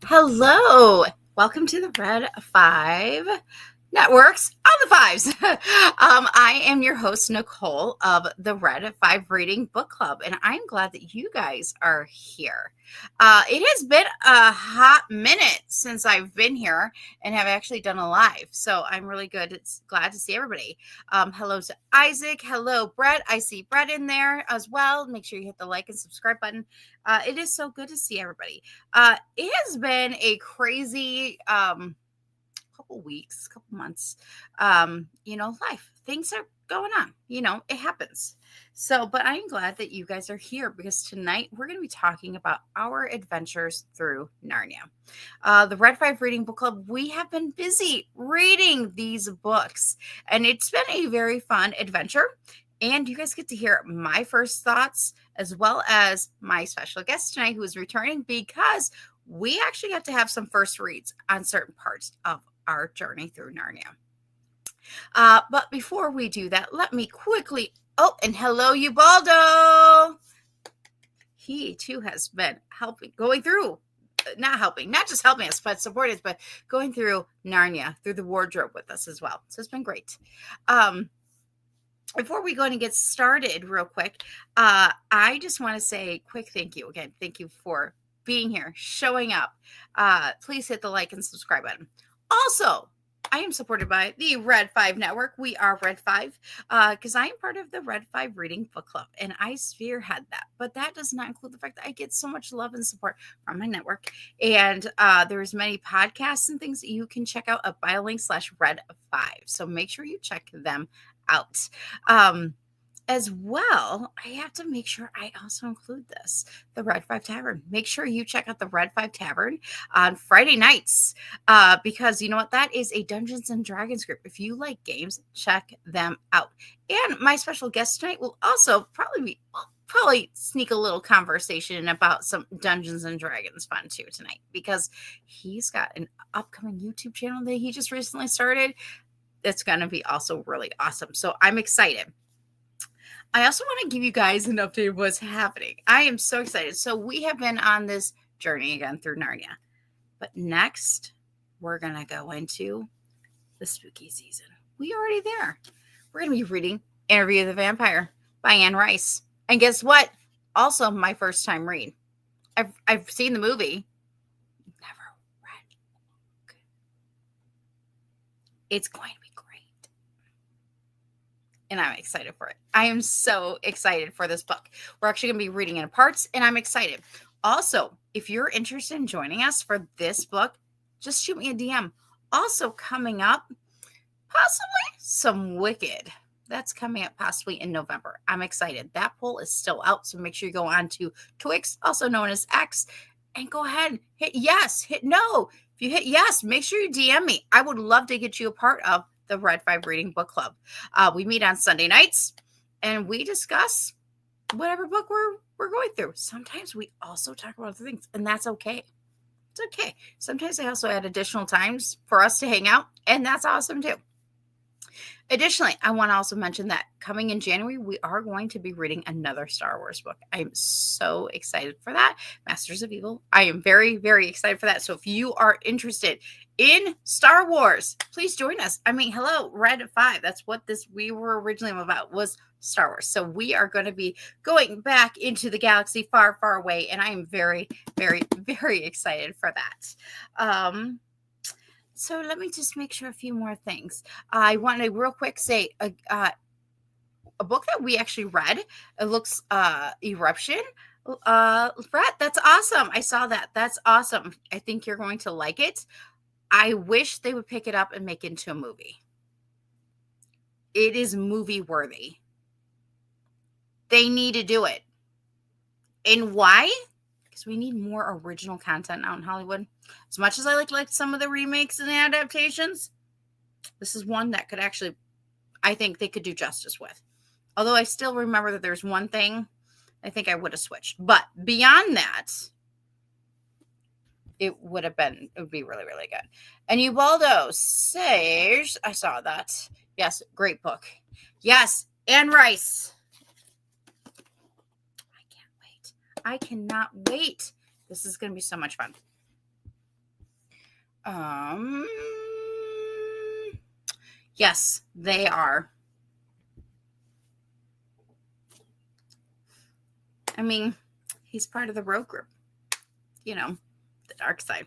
Hello. Welcome to the Red 5 Networks on the Fives. I am your host, Nicole, of the Red 5 Reading Book Club, and I'm glad that you guys are here. It has been a hot minute since I've been here and have actually done a live, so I'm really glad to see everybody. Hello to Isaac. Hello, Brett. I see Brett in there as well. Make sure you hit the like and subscribe button. It is so good to see everybody. It has been a crazy couple weeks, couple months. Life, things are going on. It happens. So, but I'm glad that you guys are here because tonight we're going to be talking about our adventures through Narnia. The Red 5 Reading Book Club, we have been busy reading these books, and it's been a very fun adventure. And you guys get to hear my first thoughts as well as my special guest tonight who is returning because we actually got to have some first reads on certain parts of our journey through Narnia. But before we do that, let me quickly... Oh, and hello, Ubaldo! He, too, has been going through Narnia, through the wardrobe with us as well. So it's been great. Before we go and get started real quick, I just want to say a quick thank you. Again, thank you for being here, showing up. Please hit the like and subscribe button. Also, I am supported by the Red 5 Network. We are Red 5 because I am part of the Red 5 Reading Book Club, and I spearhead that. But that does not include the fact that I get so much love and support from my network. And there's many podcasts and things that you can check out at biolink/Red5. So make sure you check them out. As well, I have to make sure I also include this, the Red 5 Tavern. Make sure you check out the Red 5 Tavern on Friday nights because you know what? That is a Dungeons and Dragons group. If you like games, check them out. And my special guest tonight will also probably sneak a little conversation about some Dungeons and Dragons fun too tonight because he's got an upcoming YouTube channel that he just recently started. It's going to be also really awesome. So I'm excited. I also want to give you guys an update of what's happening. I am so excited. So we have been on this journey again through Narnia. But next, we're going to go into the spooky season. We already there. We're going to be reading Interview with the Vampire by Anne Rice. And guess what? Also my first time read. I've seen the movie. Never read the book. It's going to be great. And I'm excited for it. I am so excited for this book. We're actually going to be reading it in parts, and I'm excited. Also, if you're interested in joining us for this book, just shoot me a DM. Also coming up, possibly some Wicked. That's coming up possibly in November. I'm excited. That poll is still out, so make sure you go on to Twix, also known as X, and go ahead, hit yes, hit no. If you hit yes, make sure you DM me. I would love to get you a part of the Red 5 Reading Book Club. We meet on Sunday nights and we discuss whatever book we're going through. Sometimes we also talk about other things, and that's okay. It's okay. Sometimes I also add additional times for us to hang out, and that's awesome too. Additionally, I want to also mention that coming in January, we are going to be reading another Star Wars book. I'm so excited for that. Masters of Evil. I am very, very excited for that. So if you are interested in Star Wars, please join us. I mean, hello, Red 5. That's what we were originally about, was Star Wars. So we are going to be going back into the galaxy far, far away. And I am very, very, very excited for that. So let me just make sure a few more things. I want to real quick say a book that we actually read. It looks Eruption. Brett, that's awesome. I saw that. That's awesome. I think you're going to like it. I wish they would pick it up and make it into a movie. It is movie worthy. They need to do it. And why? Because we need more original content out in Hollywood. As much as I like some of the remakes and adaptations, this is one that could actually, I think they could do justice with. Although I still remember that there's one thing I think I would have switched. But beyond that, it would be really, really good. And Ubaldo says, I saw that. Yes, great book. Yes, Anne Rice. I cannot wait. This is going to be so much fun. Um, yes, they are. I mean, he's part of the road group. You know, the dark side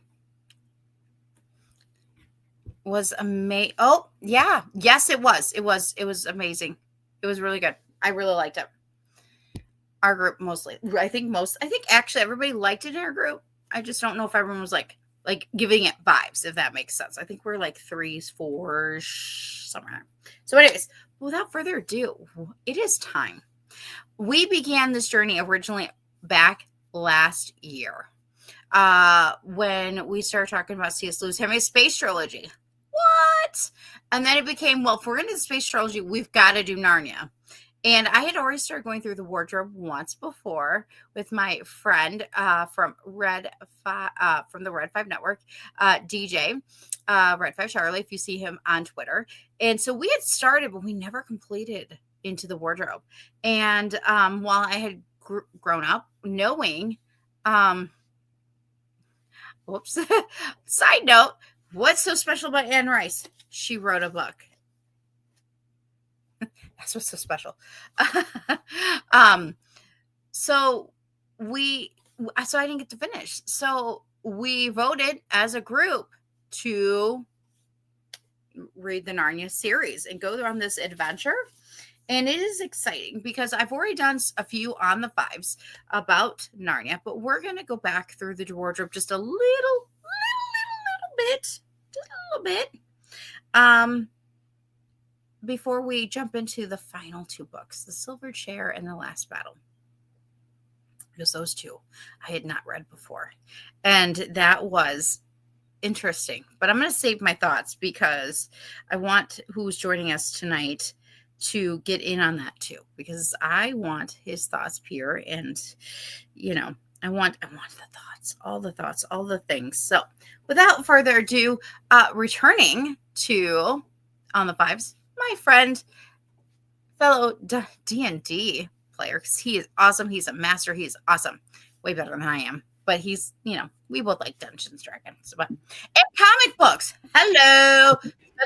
was amazing. Oh, yeah. Yes, it was. It was amazing. It was really good. I really liked it. Our group mostly. I think actually everybody liked it in our group. I just don't know if everyone was like giving it vibes, if that makes sense. I think we're like 3s, 4s, somewhere. So, anyways, without further ado, it is time. We began this journey originally back last year. When we started talking about C.S. Lewis having a space trilogy. What? And then it became, well, if we're into the space trilogy, we've got to do Narnia. And I had already started going through the wardrobe once before with my friend from from the Red 5 Network, DJ, Red 5 Charlie, if you see him on Twitter. And so we had started, but we never completed into the wardrobe. And while I had grown up knowing, whoops, side note, what's so special about Anne Rice? She wrote a book. That's what's so special. So I didn't get to finish. So we voted as a group to read the Narnia series and go on this adventure. And it is exciting because I've already done a few on the 5s about Narnia, but we're going to go back through the wardrobe just a little bit, just a little bit. Before we jump into the final 2 books, The Silver Chair and The Last Battle. Because those 2 I had not read before. And that was interesting. But I'm going to save my thoughts because I want who's joining us tonight to get in on that too. Because I want his thoughts pure. And, I want the thoughts, all the things. So without further ado, returning to On the 5s, my friend, fellow D&D player, because he is awesome. He's a master. He's awesome. Way better than I am. But he's, we both like Dungeons and Dragons. And comic books. Hello.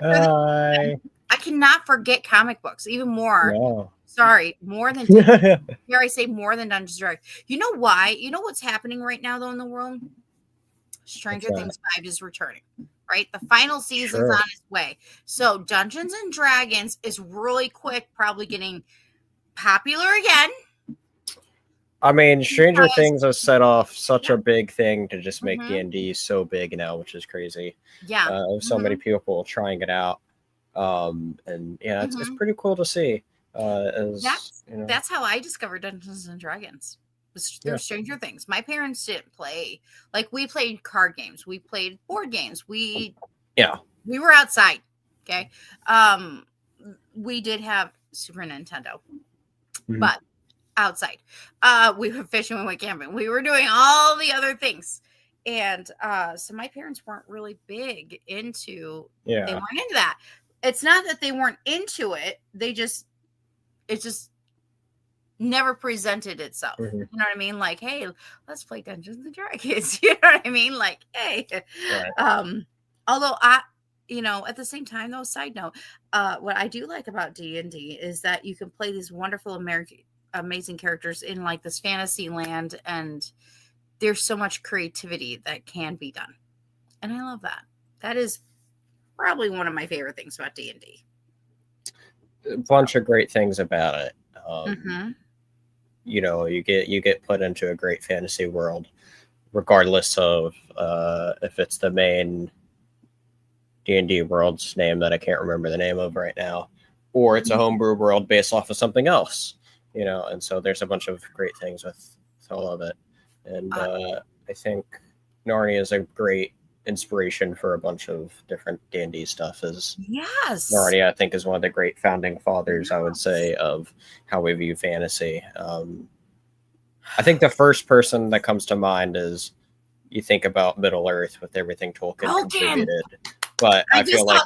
Hi. I cannot forget comic books. Even more. No. Sorry. More than here I say more than Dungeons and Dragons. You know why? You know what's happening right now, though, in the world? Stranger Things 5 is returning. Right? The final season's on its way. So Dungeons and Dragons is really quick, probably getting popular again. I mean, Stranger Things has set off such a big thing to just make D&D so big now, which is crazy. Yeah. So many people trying it out. And yeah, it's pretty cool to see. That's how I discovered Dungeons and Dragons. Through Stranger Things. My parents didn't play. Like, we played card games. We played board games. We were outside. Okay. We did have Super Nintendo. But outside. We were fishing, we went camping. We were doing all the other things. And so my parents weren't really big into they weren't into that. It's not that they weren't into it. It just never presented itself. You know what I mean? Like, hey, let's play Dungeons and Dragons. You know what I mean? Like, hey. Although at the same time, though, side note, what I do like about D&D is that you can play these wonderful amazing characters in like this fantasy land, and there's so much creativity that can be done. And I love that. That is probably one of my favorite things about D&D. A bunch of great things about it. You get put into a great fantasy world, regardless of if it's the main D&D world's name that I can't remember the name of right now, or it's a homebrew world based off of something else, and so there's a bunch of great things with all of it. And I think Narnia is a great inspiration for a bunch of different D&D stuff. Narnia, I think, is one of the great founding fathers, I would say, of how we view fantasy. I think the first person that comes to mind is you think about Middle Earth with everything Tolkien contributed. But I feel like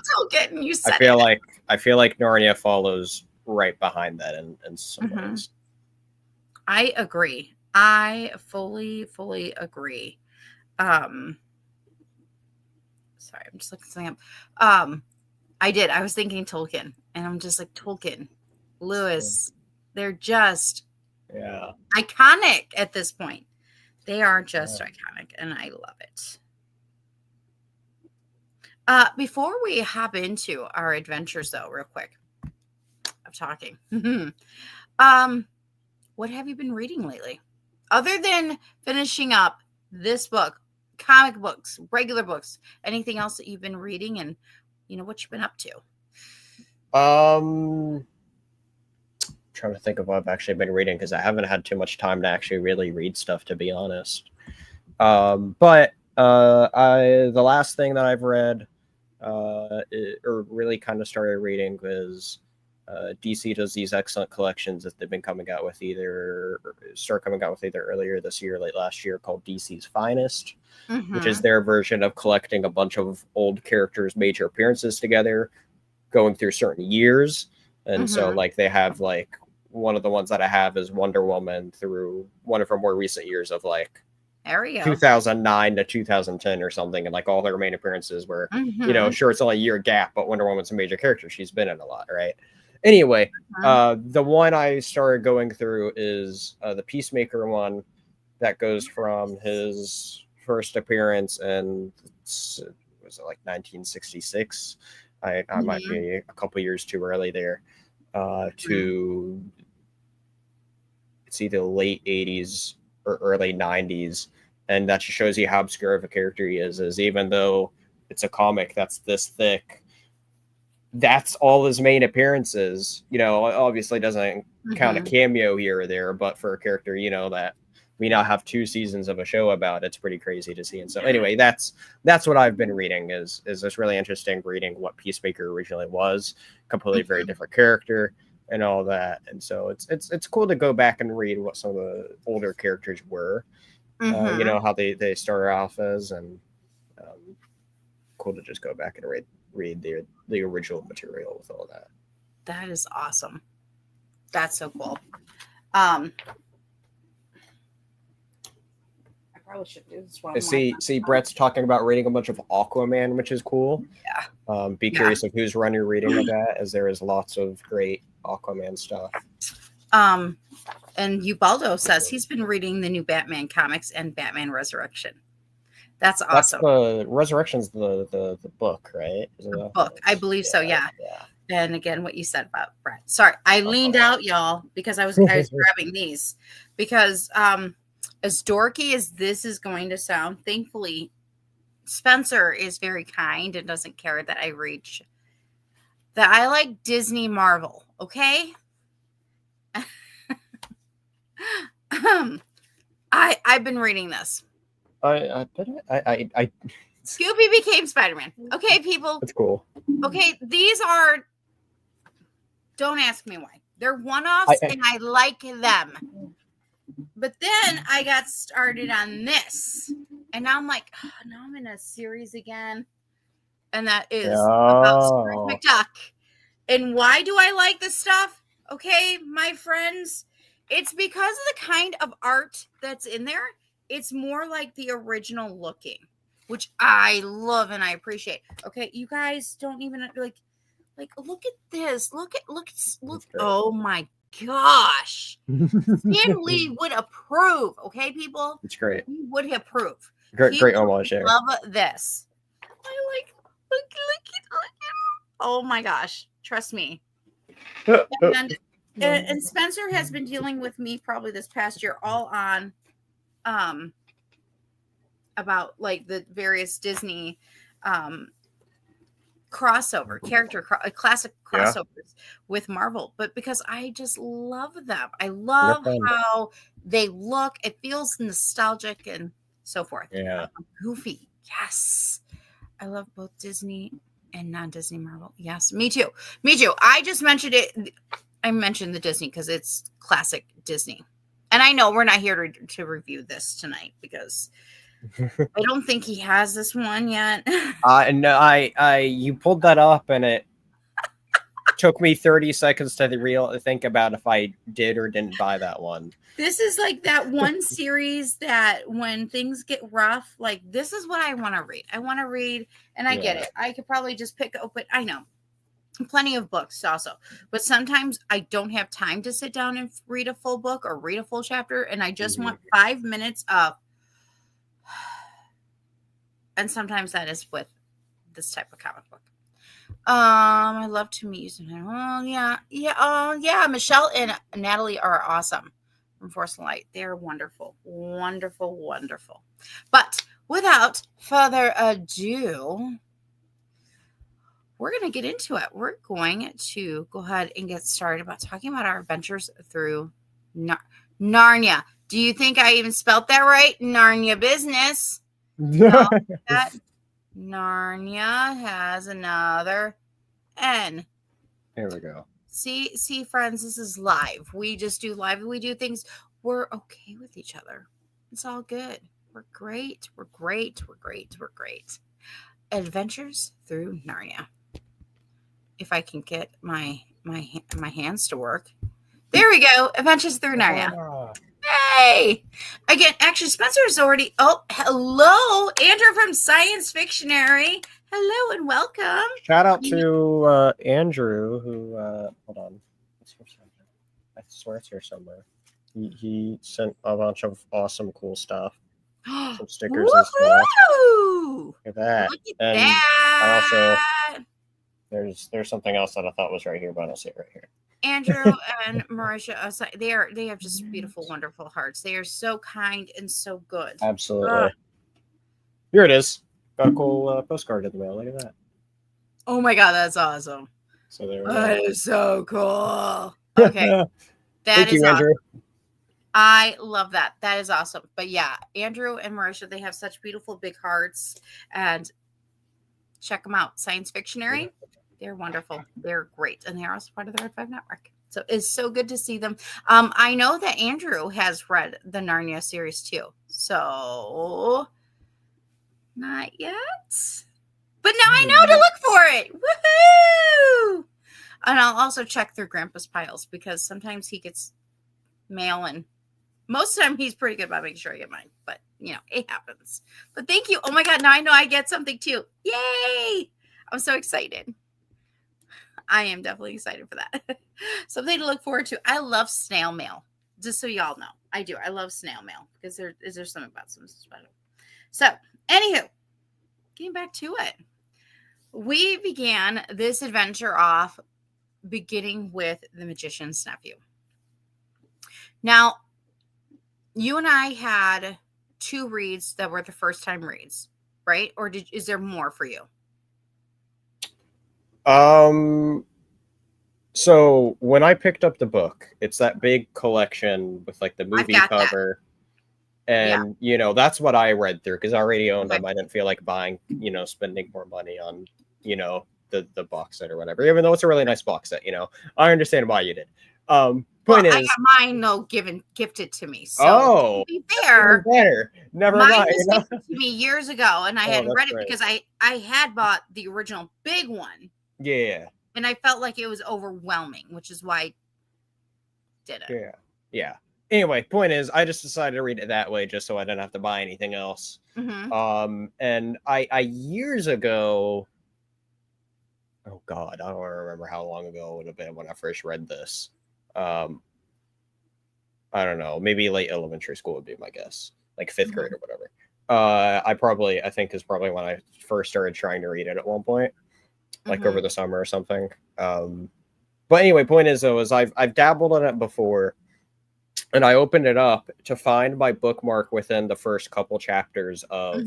Narnia follows right behind that in some ways. I agree. I fully agree. Sorry, I'm just looking something up. I did. I was thinking Tolkien, and I'm just like Tolkien, Lewis. They're just iconic at this point. They are just iconic, and I love it. Before we hop into our adventures, though, real quick, of talking, what have you been reading lately? Other than finishing up this book, comic books, regular books, anything else that you've been reading, and what you've been up to? Trying to think of what I've actually been reading, because I haven't had too much time to actually really read stuff, to be honest. But the last thing that I've read, or really kind of started reading, was DC does these excellent collections that they've been coming out with either earlier this year or late last year, called DC's Finest, which is their version of collecting a bunch of old characters' major appearances together, going through certain years. And so like they have like one of the ones that I have is Wonder Woman through one of her more recent years of like 2009 to 2010 or something, and like all her main appearances were sure, it's only a year gap, but Wonder Woman's a major character. She's been in a lot, right? Anyway, the one I started going through is the Peacemaker one, that goes from his first appearance in, was it like 1966? I might be a couple years too early there, to it's either late 80s or early 90s. And that just shows you how obscure of a character he is even though it's a comic that's this thick, that's all his main appearances. Obviously doesn't count a cameo here or there, but for a character, that we now have 2 seasons of a show about, it's pretty crazy to see. And so anyway, that's what I've been reading, is this really interesting reading what Peacemaker originally was, completely very different character and all that. And so it's cool to go back and read what some of the older characters were, how they started off as, and cool to just go back and read the original material with all that. That is awesome. That's so cool. Probably should do this one. See, Brett's talking about reading a bunch of Aquaman, which is cool. Yeah. Be curious of whose run you're reading of that, as there is lots of great Aquaman stuff. And Ubaldo says he's been reading the new Batman comics and Batman Resurrection. That's awesome. The Resurrection's the book, right? The book, I believe so. Yeah. And again, what you said about Brett. Sorry, I leaned out, y'all, because I was grabbing these, because as dorky as this is going to sound, thankfully, Spencer is very kind and doesn't care that I like Disney Marvel, okay? I've been reading this. I Scooby became Spider-Man. Okay, people. That's cool. Okay, these are, don't ask me why. They're one-offs and I like them. But then I got started on this, and now I'm like, now I'm in a series again, and that is about Scrooge McDuck. And why do I like this stuff? Okay, my friends, it's because of the kind of art that's in there. It's more like the original looking, which I love and I appreciate. Okay, you guys don't even like look at this. Look. Oh my gosh. Stan Lee would approve, okay, people? It's great. He would approve. Great homage there. Love this. I like look. Oh my gosh. Trust me. And Spencer has been dealing with me probably this past year all on about like the various Disney classic crossovers with Marvel, but because I just love them. I love how they look. It feels nostalgic and so forth. Yeah. Goofy. Yes. I love both Disney and non-Disney Marvel. Yes, me too. I just mentioned it. I mentioned the Disney because it's classic Disney. And I know we're not here to review this tonight because I don't think he has this one yet. No, you pulled that up and it took me 30 seconds to think about if I did or didn't buy that one. This is like that one series that when things get rough, like this is what I want to read. I want to read, and I get it. I could probably just pick open. I know plenty of books also, but sometimes I don't have time to sit down and read a full book or read a full chapter, and I just want 5 minutes of. And sometimes that is with this type of comic book. I love to meet you. Oh yeah. Michelle and Natalie are awesome from Force and Light. They're wonderful, wonderful, wonderful. But without further ado, we're going to get into it. We're going to go ahead and get started about talking about our adventures through Narnia. Do you think I even spelled that right? Narnia business. No, that Narnia has another N. There we go. See, friends, this is live. We just do live. We do things. We're okay with each other. It's all good. We're great. We're great. We're great. We're great. Adventures through Narnia. If I can get my hands to work. There we go. Adventures through Narnia. Hey! Again, actually, Spencer's already. Oh, hello, Andrew from Science Fictionary. Hello and welcome. Shout out to Andrew, who hold on. I swear it's here somewhere. He sent a bunch of awesome, cool stuff. Some stickers and stuff. Look at that. Look at that. Also, there's something else that I thought was right here, but I don't see it right here. Andrew and Marisha, they have just beautiful, wonderful hearts. They are so kind and so good. Absolutely. Here it is. Got a cool postcard in the mail. Look at that. Oh my God, that's awesome. So there. That is so cool. Okay, Thank you, Andrew. Awesome. I love that. That is awesome. But yeah, Andrew and Marisha, they have such beautiful big hearts, and check them out. Science Fictionary. They're wonderful. They're great. And they're also part of the Red 5 Network. So it's so good to see them. I know that Andrew has read the Narnia series too. So not yet. But now I know to look for it. Woohoo! And I'll also check through Grandpa's piles because sometimes he gets mail, and most of the time he's pretty good about making sure I get mine. But, it happens. But thank you. Oh my God, now I know I get something too. Yay! I'm so excited. I am definitely excited for that. Something to look forward to. I love snail mail. Just so y'all know. I do. I love snail mail because there's something about some special. So, anywho, getting back to it. We began this adventure off beginning with the Magician's Nephew. Now, you and I had 2 reads that were the first time reads, right? Or is there more for you? So when I picked up the book, it's that big collection with like the movie cover. And, that's what I read through because I already owned them. I didn't feel like buying, spending more money on, the box set or whatever, even though it's a really nice box set, I understand why you did. Point is, I got mine gifted to me. So to be fair, better. Never mine mind. was gifted to me years ago, and I hadn't read it because I had bought the original big one. Yeah. And I felt like it was overwhelming, which is why I did it. Yeah. Anyway, point is, I just decided to read it that way just so I didn't have to buy anything else. Mm-hmm. And I years ago, oh God, I don't remember how long ago it would have been when I first read this. I don't know, maybe late elementary school would be my guess, like 5th grade or whatever. I think is probably when I first started trying to read it at one point. Like over the summer or something. But anyway, point is though, is I've dabbled in it before, and I opened it up to find my bookmark within the first couple chapters of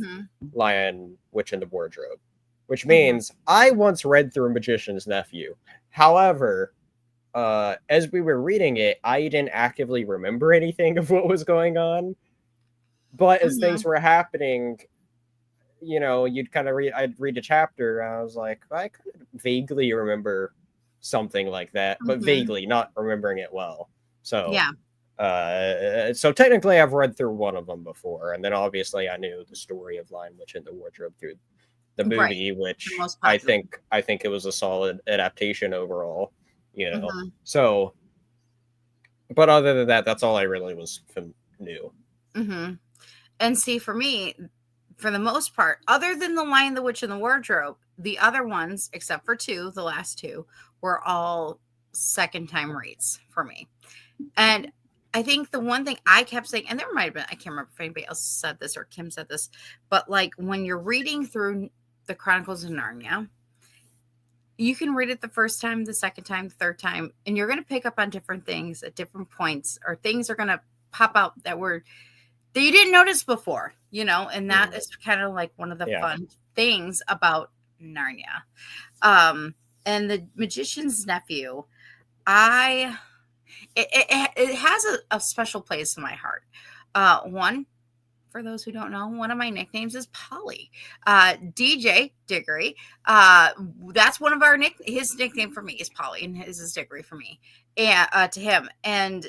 Lion, Witch, and the Wardrobe, which means I once read through Magician's Nephew. However, as we were reading it, I didn't actively remember anything of what was going on. But as things were happening, you'd kind of I'd read a chapter, and I was like, I kind of vaguely remember something like that, but vaguely, not remembering it well. So, so technically I've read through one of them before, and then obviously I knew the story of Lion, Witch, and the Wardrobe through the movie, which I think it was a solid adaptation overall. you know. Mm-hmm. So, but other than that, that's all I really was new. Mm-hmm. And see, for me, for the most part, other than The Lion, the Witch, and the Wardrobe, the other ones, except for two, the last two, were all second time reads for me. And I think the one thing I kept saying, and there might have been, I can't remember if anybody else said this or Kim said this, but like when you're reading through the Chronicles of Narnia, you can read it the first time, the second time, the third time, and you're going to pick up on different things at different points, or things are going to pop out that you didn't notice before, and that is kind of like one of the fun things about Narnia. And The Magician's Nephew, it has a special place in my heart. One, for those who don't know, one of my nicknames is Polly. DJ Diggory. That's one of his nickname for me is Polly, and his is Diggory for me, and to him. And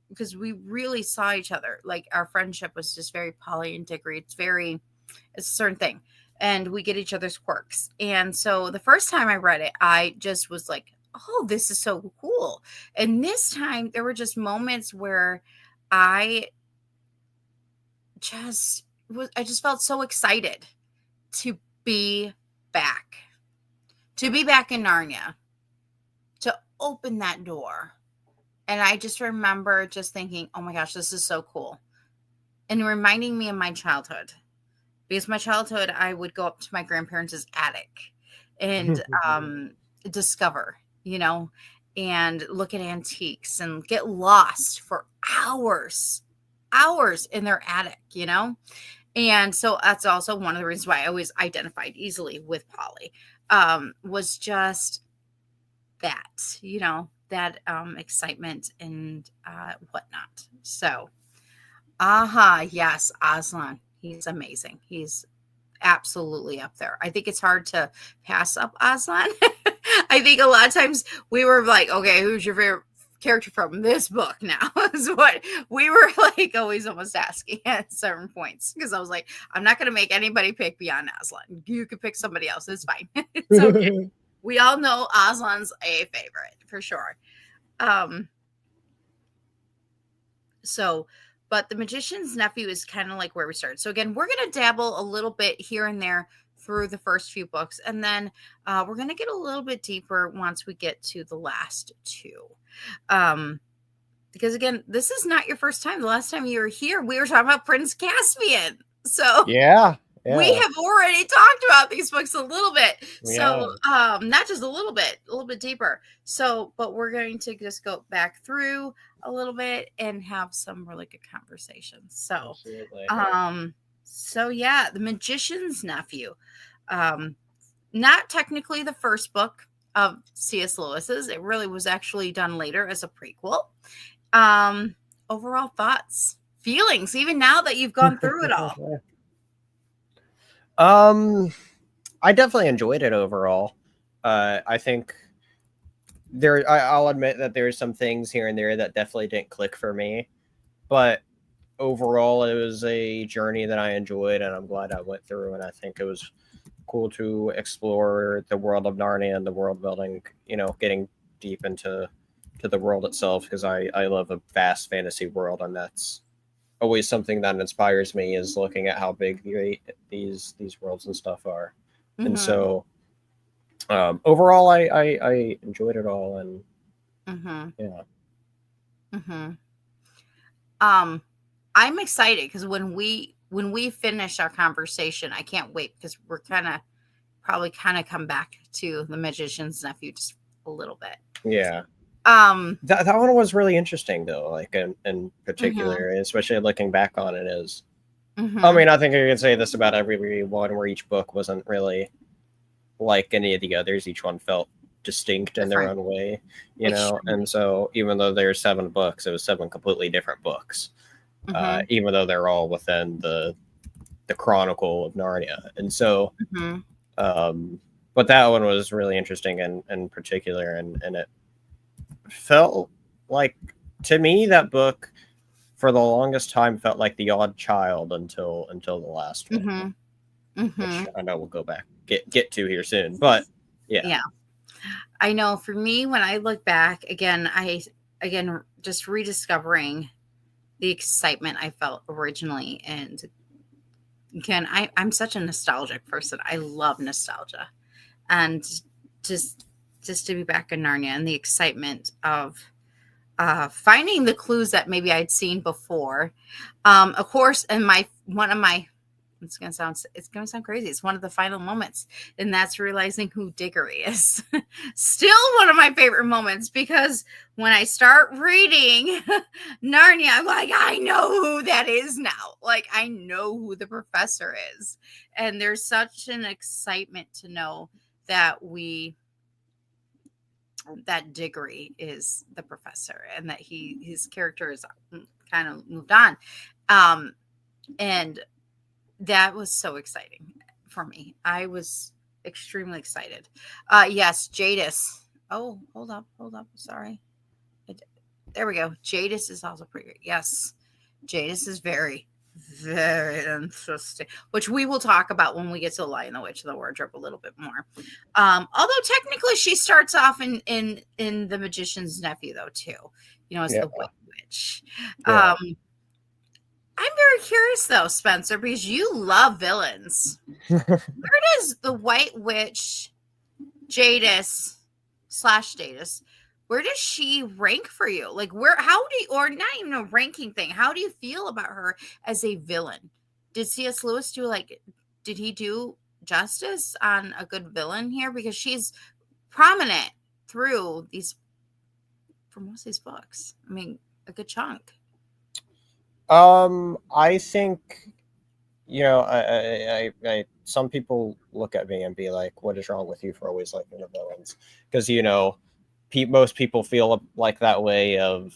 because we really saw each other, like our friendship was just very Polly and Diggory. It's a certain thing, and we get each other's quirks. And so the first time I read it, I just was like, oh, this is so cool. And this time there were just moments where I just felt so excited to be back in Narnia, to open that door. And I just remember just thinking, oh my gosh, this is so cool. And reminding me of my childhood. Because my childhood, I would go up to my grandparents' attic and discover, and look at antiques and get lost for hours in their attic, And so that's also one of the reasons why I always identified easily with Polly, was just that, that excitement and whatnot. So, yes, Aslan. He's amazing. He's absolutely up there. I think it's hard to pass up Aslan. I think a lot of times we were like, okay, who's your favorite character from this book now? Is what we were like always almost asking at certain points, because I was like, I'm not going to make anybody pick beyond Aslan. You could pick somebody else. It's fine. It's okay. We all know Aslan's a favorite for sure. But The Magician's Nephew is kind of like where we started. So again, we're going to dabble a little bit here and there through the first few books, and then we're going to get a little bit deeper once we get to the last two. Because again, this is not your first time. The last time you were here, we were talking about Prince Caspian. So yeah. We have already talked about these books a little bit. So not just a little bit deeper. So, but we're going to just go back through a little bit and have some really good conversations. So, The Magician's Nephew. Not technically the first book of C.S. Lewis's. It really was actually done later as a prequel. Overall thoughts, feelings, even now that you've gone through it all. I definitely enjoyed it overall. I think I'll admit that there's some things here and there that definitely didn't click for me, but overall it was a journey that I enjoyed, and I'm glad I went through, and I think it was cool to explore the world of Narnia and the world building, getting deep into the world itself, because I love a vast fantasy world, and that's always something that inspires me, is looking at how big these worlds and stuff are. Mm-hmm. And so overall I enjoyed it all, and I'm excited because when we finish our conversation, I can't wait, because we're probably come back to The Magician's Nephew just a little bit. Yeah. That one was really interesting though, like in particular, especially looking back on it is. I mean, I think I can say this about every one, where each book wasn't really like any of the others. Each one felt distinct in their own way, and so even though there's 7 books, it was 7 completely different books, even though they're all within the Chronicle of Narnia. And so but that one was really interesting in particular, and it felt like, to me, that book for the longest time felt like The Odd Child until the last one, which I know we'll go back get to here soon. But yeah. I know for me, when I look back again, just rediscovering the excitement I felt originally. And again, I'm such a nostalgic person. I love nostalgia. And just just to be back in Narnia and the excitement of finding the clues that maybe I'd seen before. Of course, and my one of my it's gonna sound crazy. It's one of the final moments, and that's realizing who Diggory is. Still one of my favorite moments because when I start reading Narnia, I'm like, I know who that is now. Like I know who the professor is, and there's such an excitement to know that that Diggory is the professor and that his character is kind of moved on. And that was so exciting for me. I was extremely excited. Yes, Jadis. Oh, hold up. Sorry. There we go. Jadis is also pretty great. Yes, Jadis is very, very interesting, which we will talk about when we get to The Lion, the Witch, and the Wardrobe a little bit more. Although technically she starts off in The Magician's Nephew, though, too. As Yeah. the White Witch. Yeah. I'm very curious, though, Spencer, because you love villains. Where does the White Witch, Jadis /Jadis, where does she rank for you? Like, or not even a ranking thing, how do you feel about her as a villain? Did C.S. Lewis did he do justice on a good villain here? Because she's prominent for most of these books. I mean, a good chunk. I think, I some people look at me and be like, "What is wrong with you for always liking the villains?" Because most people feel like that way of,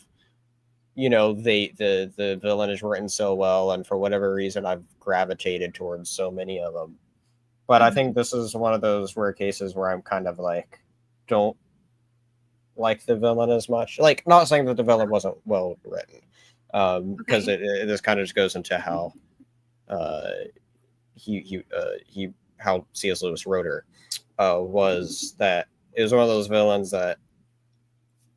the villain is written so well, and for whatever reason, I've gravitated towards so many of them. But I think this is one of those rare cases where I'm kind of like, don't like the villain as much. Like, not saying that the villain wasn't well written, because Okay. it this kind of just goes into how uh, how C.S. Lewis wrote her, was that it was one of those villains that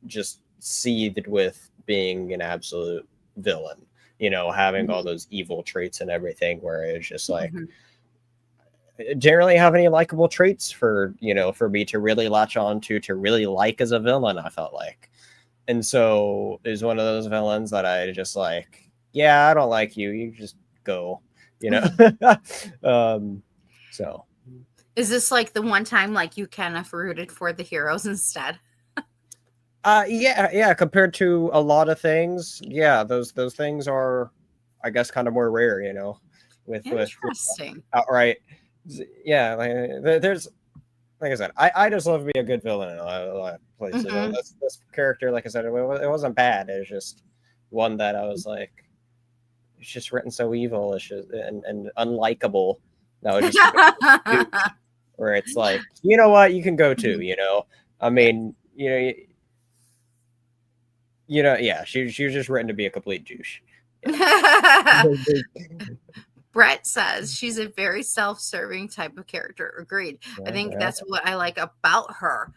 just seethed with being an absolute villain. Having all those evil traits and everything, where it's just like, Mhm. generally have any likable traits for me to really latch on to really like as a villain. I felt like, and so is one of those villains that I just like. Yeah, I don't like you. You just go. You know. So. Is this like the one time like you kind of rooted for the heroes instead? Yeah. Compared to a lot of things, yeah, those things are, I guess, kind of more rare. With Interesting. outright. Yeah, like, there's, like I said, I just love to be a good villain in a lot of places. Mhm. This character, like I said, it wasn't bad. It was just one that I was like, it's just written so evil, it's just and unlikable. That was just a douche. Where it's like, you know what, you can go to. Mhm. I Yeah. mean, yeah, she was just written to be a complete douche. Yeah. Brett says she's a very self-serving type of character. Agreed. I think Yeah. that's what I like about her.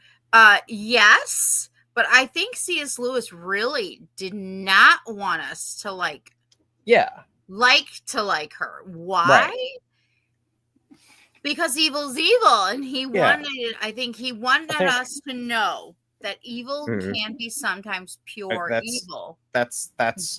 Yes, but I think C.S. Lewis really did not want us to Yeah. like her. Why? Right. Because evil's evil, and Yeah. I think he I wanted think us to know that evil mhm. can be sometimes pure that's evil. that's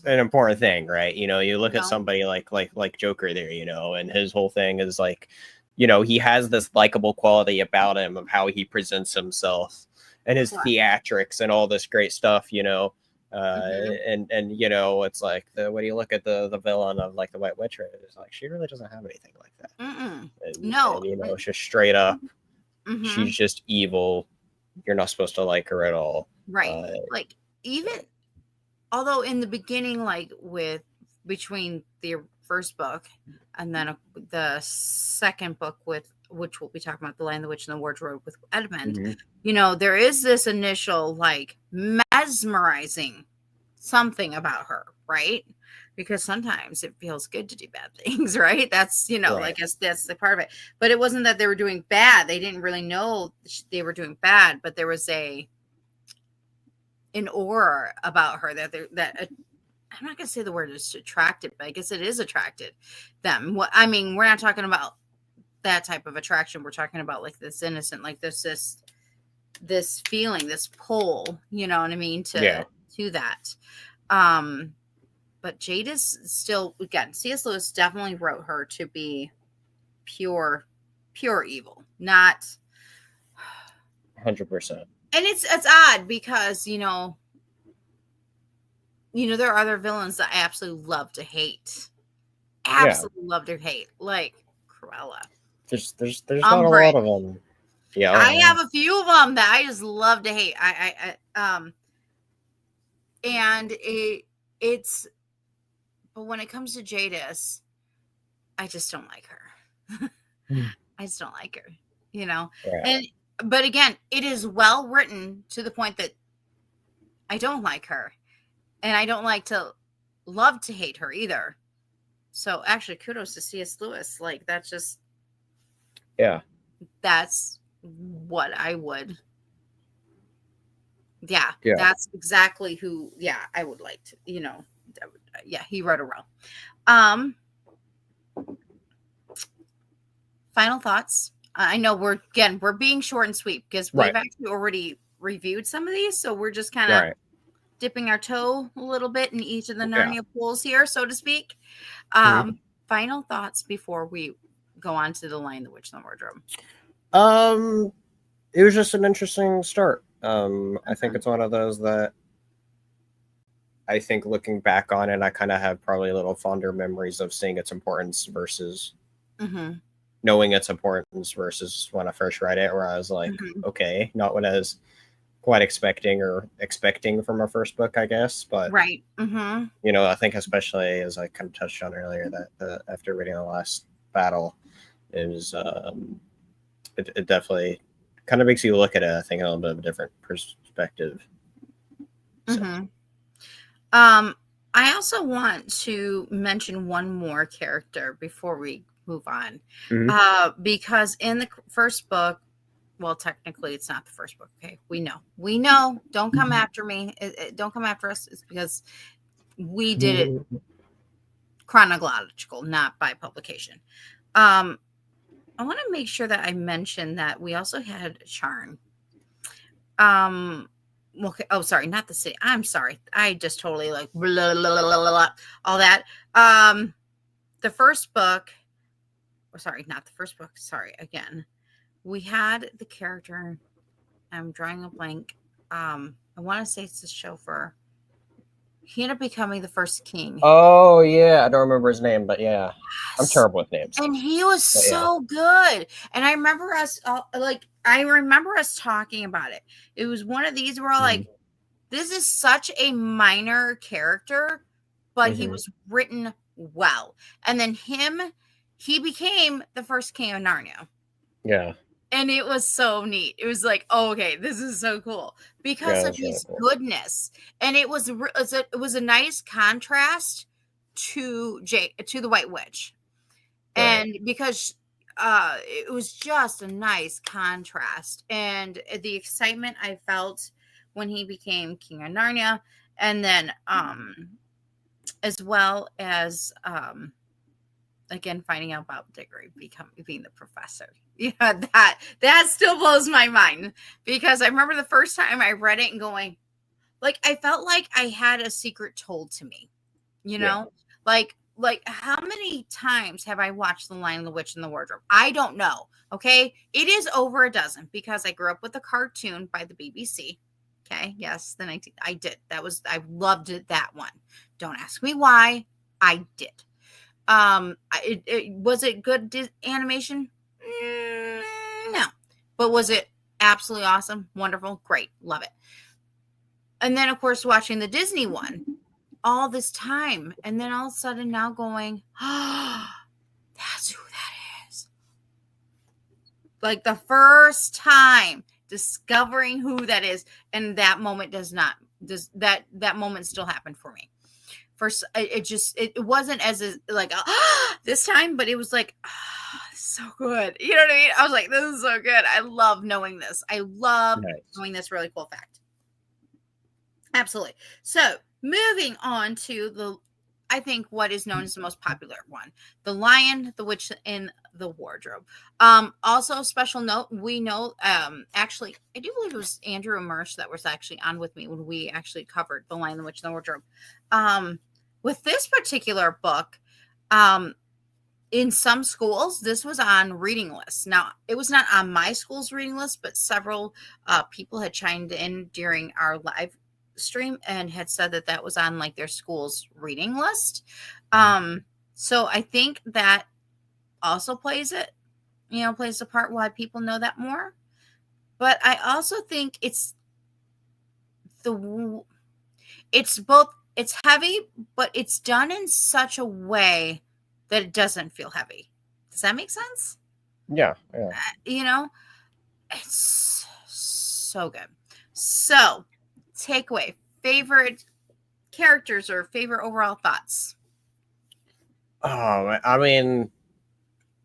an important thing, right? You You look at know? somebody like Joker there, and his whole thing is like, he has this likable quality about him of how he presents himself and his Correct. theatrics and all this great stuff. Mhm. And it's like when you look at the villain of like the White Witch, it's like she really doesn't have anything like that. Mm-mm. And No. it's just straight up, she's Mhm. just evil. You're not supposed to like her at all. Right. Uh, Like even although in the beginning, like with between the first book and then the second book with which we'll be talking about, The Lion, the Witch, and the Wardrobe with Edmund, mhm. there is this initial like mesmerizing something about her, right? because sometimes it feels good to do bad things, right? That's, Right. that's the part of it. But it wasn't that they were doing bad. They didn't really know they were doing bad, but there was an aura about her that I'm not going to say the word is attracted, but I guess it is attracted them. I mean, we're not talking about that type of attraction. We're talking about like this innocent, like this feeling, this pull, you know what I mean, Yeah. to that. But Jade is still, again, C.S. Lewis definitely wrote her to be pure evil, not. 100%. And it's odd because there are other villains that I absolutely love to hate. Yeah. Absolutely love to hate, like Cruella. There's not a lot Umbridge. of them. Yeah. I have a few of them that I just love to hate. And it's, but when it comes to Jadis, I just don't like her. I just don't like her, Right. and but again, it is well written to the point that I don't like her, and I don't like to love to hate her either. So actually, kudos to C.S. Lewis. Like that's what I would. Yeah, Yeah. that's exactly who. Yeah, I would like to. Yeah, he wrote her well. Final thoughts. I know we're being short and sweet because we've actually already reviewed some of these, so we're just kind of dipping our toe a little bit in each of the Narnia pools here, so to speak. Final thoughts before we go on to The Lion, the Witch, and the Wardrobe. It was just an interesting start. I think it's one of those that I think looking back on it, I kind of have probably a little fonder memories of seeing its importance versus knowing its importance versus when I first read it, where I was like, okay, not what I was quite expecting from our first book, I guess. But right. I think especially as I kind of touched on earlier that after reading the last battle is it definitely kind of makes you look at it, I think, in a little bit of a different perspective. So. I also want to mention one more character before we move on, because in the first book, well, technically it's not the first book. Okay, we know. Don't come after me. Don't come after us. It's because we did it chronological, not by publication. I want to make sure that I mention that we also had Charn. Okay. Oh, sorry, not the city. I'm sorry. I just totally like blah, blah, blah, blah, all that. The first book, or sorry, not the first book. Sorry, again. We had the character. I'm drawing a blank. I want to say it's the chauffeur. He ended up becoming the first king. Oh yeah, I don't remember his name, but yeah, I'm terrible with names. And he was so good. And I remember us talking about it. It was one of these where like, this is such a minor character, but he was written well. And then he became the first king of Narnia. Yeah. And it was so neat. It was like, oh, okay, this is so cool because of his goodness. And it was a nice contrast to the White Witch. And because it was just a nice contrast, and the excitement I felt when he became King of Narnia, and then as well as again finding out about Diggory being the professor. Yeah, that still blows my mind because I remember the first time I read it and going, like, I felt like I had a secret told to me, like how many times have I watched The Lion, the Witch, and the Wardrobe? I don't know. Okay. It is over a dozen because I grew up with a cartoon by the BBC. Okay. Yes. I did. I loved it. That one. Don't ask me why. I did. Was it good animation? No. But was it absolutely awesome? Wonderful. Great. Love it. And then of course, watching the Disney one all this time, and then all of a sudden now going, oh, that's who that is. Like the first time discovering who that is, and that moment that moment still happened for me. first, it wasn't as like this time, but it was like so good. You know what I mean? I was like, this is so good. I love knowing this. I love knowing this really cool fact. Absolutely. So moving on to I think what is known as the most popular one, The Lion, the Witch, and the Wardrobe. Also, special note, we know, actually, I do believe it was Andrew Mersch that was actually on with me when we actually covered The Lion, the Witch, and the Wardrobe. With this particular book, in some schools, this was on reading lists. Now, it was not on my school's reading list, but several people had chimed in during our live stream and had said that was on like their school's reading list. So I think that also plays a part why people know that more. But I also think it's heavy, but it's done in such a way that it doesn't feel heavy. Does that make sense? Yeah. It's so good. So, takeaway, favorite characters or favorite overall thoughts? Oh, I mean,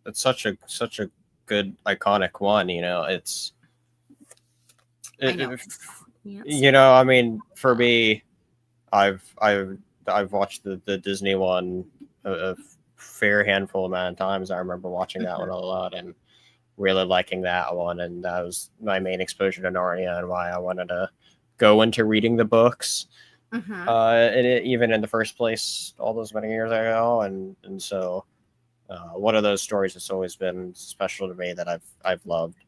it's such a good iconic one. It's I know. I mean, for me, I've watched the Disney one a fair handful amount of times. I remember watching that one a lot and really liking that one, and that was my main exposure to Narnia and why I wanted to go into reading the books. Even in the first place all those many years ago, and so one of those stories that's always been special to me that I've loved,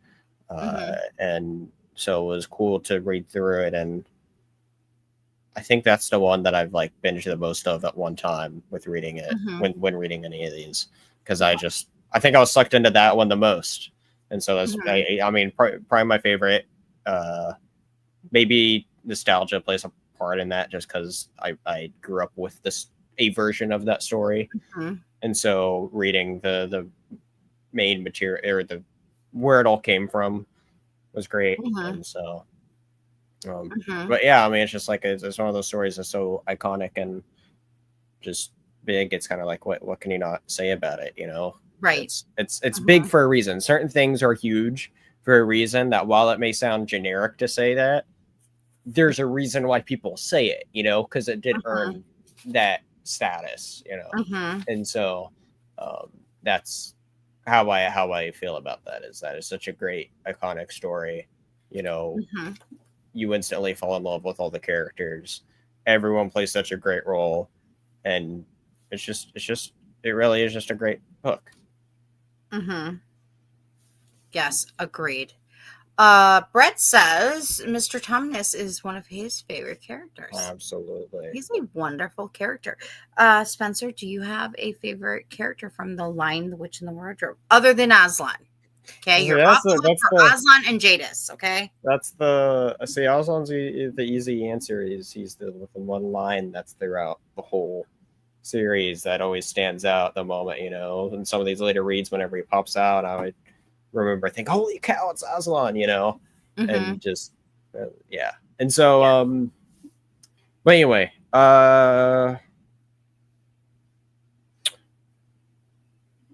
and so it was cool to read through it, and I think that's the one that I've like binged the most of at one time with reading it when reading any of these, because I think I was sucked into that one the most, and so that's I mean probably my favorite. Maybe nostalgia plays a part in that, just because I grew up with a version of that story, and so reading the main material or where it all came from was great, and so. But yeah, I mean, it's just like it's one of those stories that's so iconic and just big. It's kind of like what can you not say about it? Right? It's big for a reason. Certain things are huge for a reason. That while it may sound generic to say that, there's a reason why people say it. Because it did earn that status. And so that's how I feel about that. Is that it's such a great iconic story. You instantly fall in love with all the characters. Everyone plays such a great role, and it really is just a great book. Yes, agreed. Brett says Mr. Tumnus is one of his favorite characters. Absolutely. He's a wonderful character. Spencer, do you have a favorite character from The Lion, the Witch, and the Wardrobe other than Aslan? Okay, you're off for Aslan and Jadis, okay? That's Aslan's the easy answer. He's the one line that's throughout the whole series that always stands out the moment, in some of these later reads, whenever he pops out, I would remember think, holy cow, it's Aslan, and just yeah. And so but anyway, I'm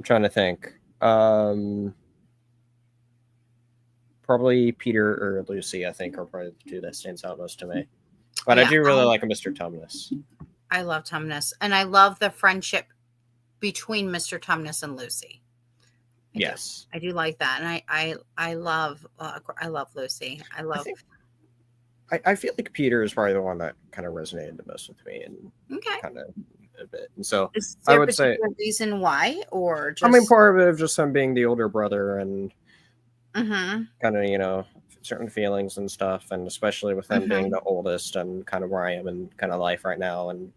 trying to think. Probably Peter or Lucy, I think, are probably the two that stands out most to me. But I do really like Mr. Tumnus. I love Tumnus, and I love the friendship between Mr. Tumnus and Lucy. I do like that, and I love Lucy. I feel like Peter is probably the one that kind of resonated the most with me, and kind of a bit. And so I would say reason why, or just... I mean, part of it just him being the older brother and kind of certain feelings and stuff, and especially with him being the oldest and kind of where I am in kind of life right now, and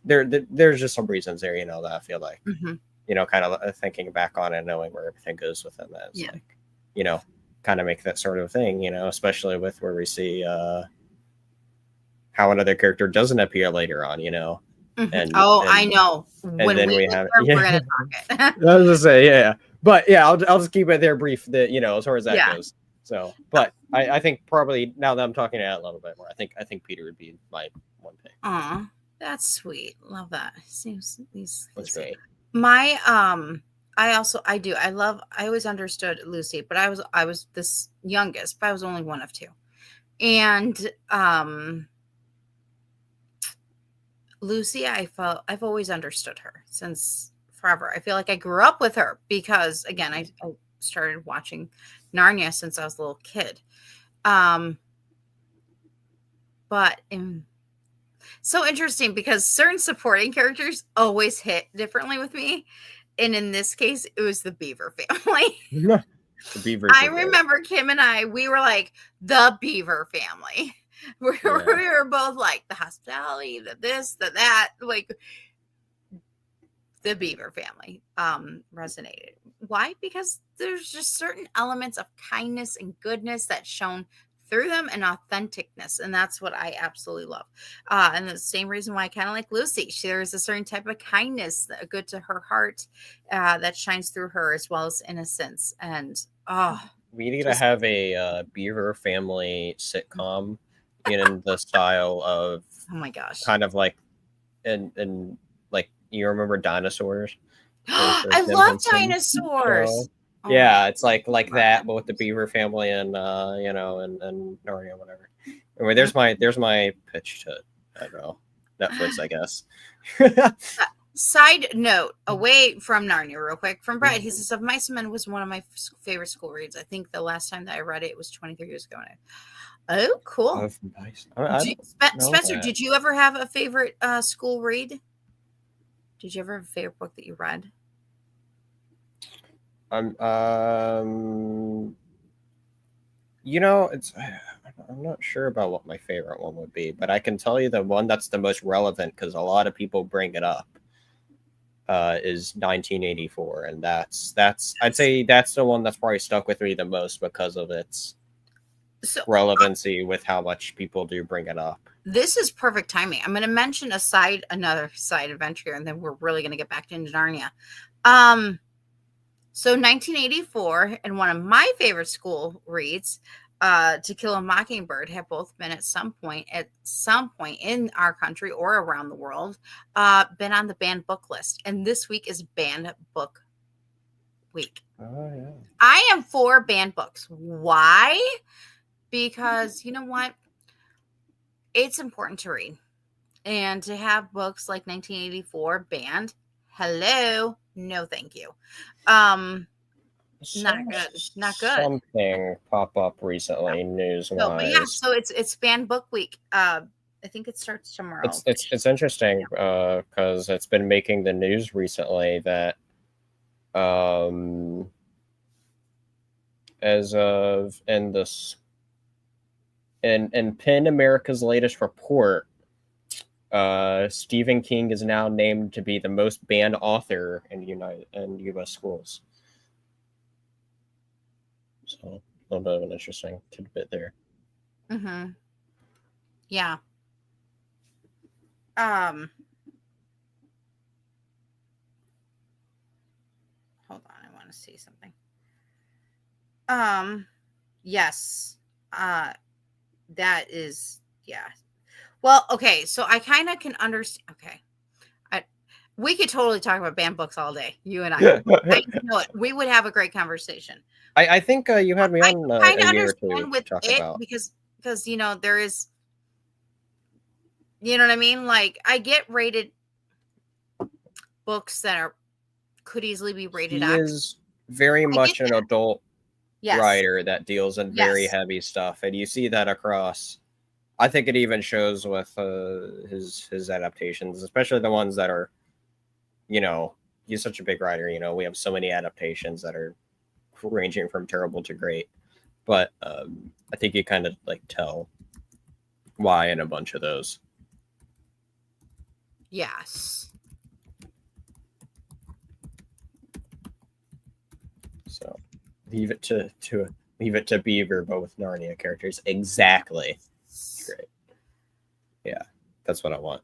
there's just some reasons there, that I feel like kind of thinking back on it, knowing where everything goes within that, like kind of make that sort of thing, especially with where we see how another character doesn't appear later on, and I know. And when then we have we're gonna talk it. I was gonna say but I'll just keep it there brief, that as far as that goes. So, but I think probably now that I'm talking it out a little bit more, I think Peter would be my one pick. That's sweet. Love that. Seems these That's great. my I always understood Lucy, but I was this youngest, but I was only one of two. And Lucy, I've always understood her since forever. I feel like I grew up with her because again, I started watching Narnia since I was a little kid. But so interesting because certain supporting characters always hit differently with me. And in this case, it was the Beaver family. The Beavers. I remember Kim and we were like the Beaver family. We were both like the hospitality, the this, the that, like the Beaver family resonated. Why? Because there's just certain elements of kindness and goodness that shown through them and authenticness, and that's what I absolutely love. And the same reason why I kind of like Lucy. There's a certain type of kindness, good to her heart, that shines through her, as well as innocence. And we need to have a Beaver family sitcom in the style of, oh my gosh, kind of like, and like, you remember Dinosaurs? I love dinosaurs. Oh, yeah, it's like that, but with the Beaver family and and Narnia, whatever. Anyway, there's my pitch to, I don't know, Netflix, I guess. Side note, away from Narnia, real quick, from Brett, he says, "Of Mice and Men" was one of my favorite school reads. I think the last time that I read it was 23 years ago. Oh, cool. Spencer, did you ever have a favorite school read? Did you ever have a favorite book that you read? I'm not sure about what my favorite one would be, but I can tell you the one that's the most relevant because a lot of people bring it up is 1984, and that's I'd say that's the one that's probably stuck with me the most because of its relevancy with how much people do bring it up. This is perfect timing. I'm going to mention another side adventure, and then we're really going to get back into Narnia. So 1984 and one of my favorite school reads, To Kill a Mockingbird, have both been at some point in our country or around the world, been on the banned book list. And this week is banned book week. Oh, yeah. I am for banned books. Why? Because you know what? It's important to read. And to have books like 1984 banned, hello, no thank you. Not good. Something pop up recently, news wise. Yeah, so it's banned book week. I think it starts tomorrow. It's interesting because it's been making the news recently that as of in PEN America's latest report, Stephen King is now named to be the most banned author in U.S. schools. So a little bit of an interesting tidbit there. Mm-hmm. Yeah. Hold on, I want to see something. Yes. That is, yeah. Well, okay, so I kind of can understand. Okay. We could totally talk about banned books all day, you and I. I know it. We would have a great conversation. I think you had me on a year or two with to talk it about. because there is, you know what I mean? Like, I get rated books that could easily be rated He X. is very much an adult writer that deals in very heavy stuff, and you see that across. I think it even shows with his adaptations, especially the ones that are, he's such a big writer. We have so many adaptations that are ranging from terrible to great, but I think you kind of like tell why in a bunch of those. Yes. So leave it to Beaver, but with Narnia characters. Exactly. Great. Yeah, that's what I want.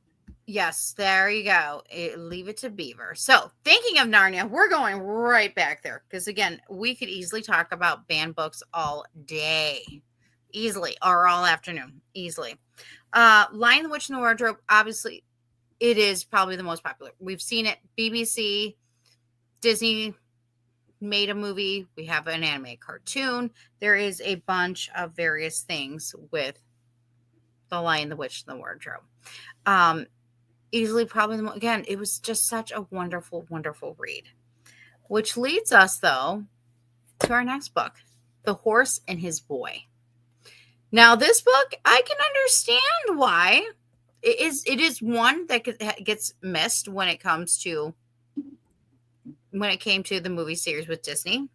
Yes, there you go. Leave it to Beaver. So, thinking of Narnia, we're going right back there because, again, we could easily talk about banned books all day, easily, or all afternoon, easily. Lion, the Witch, and the Wardrobe, obviously, it is probably the most popular. We've seen it. BBC, Disney made a movie. We have an animated cartoon. There is a bunch of various things with The Lion, the Witch, and the Wardrobe. Easily, probably again, it was just such a wonderful, wonderful read. Which leads us, though, to our next book, The Horse and His Boy. Now, this book, I can understand why. It is one that gets missed when it came to the movie series with Disney.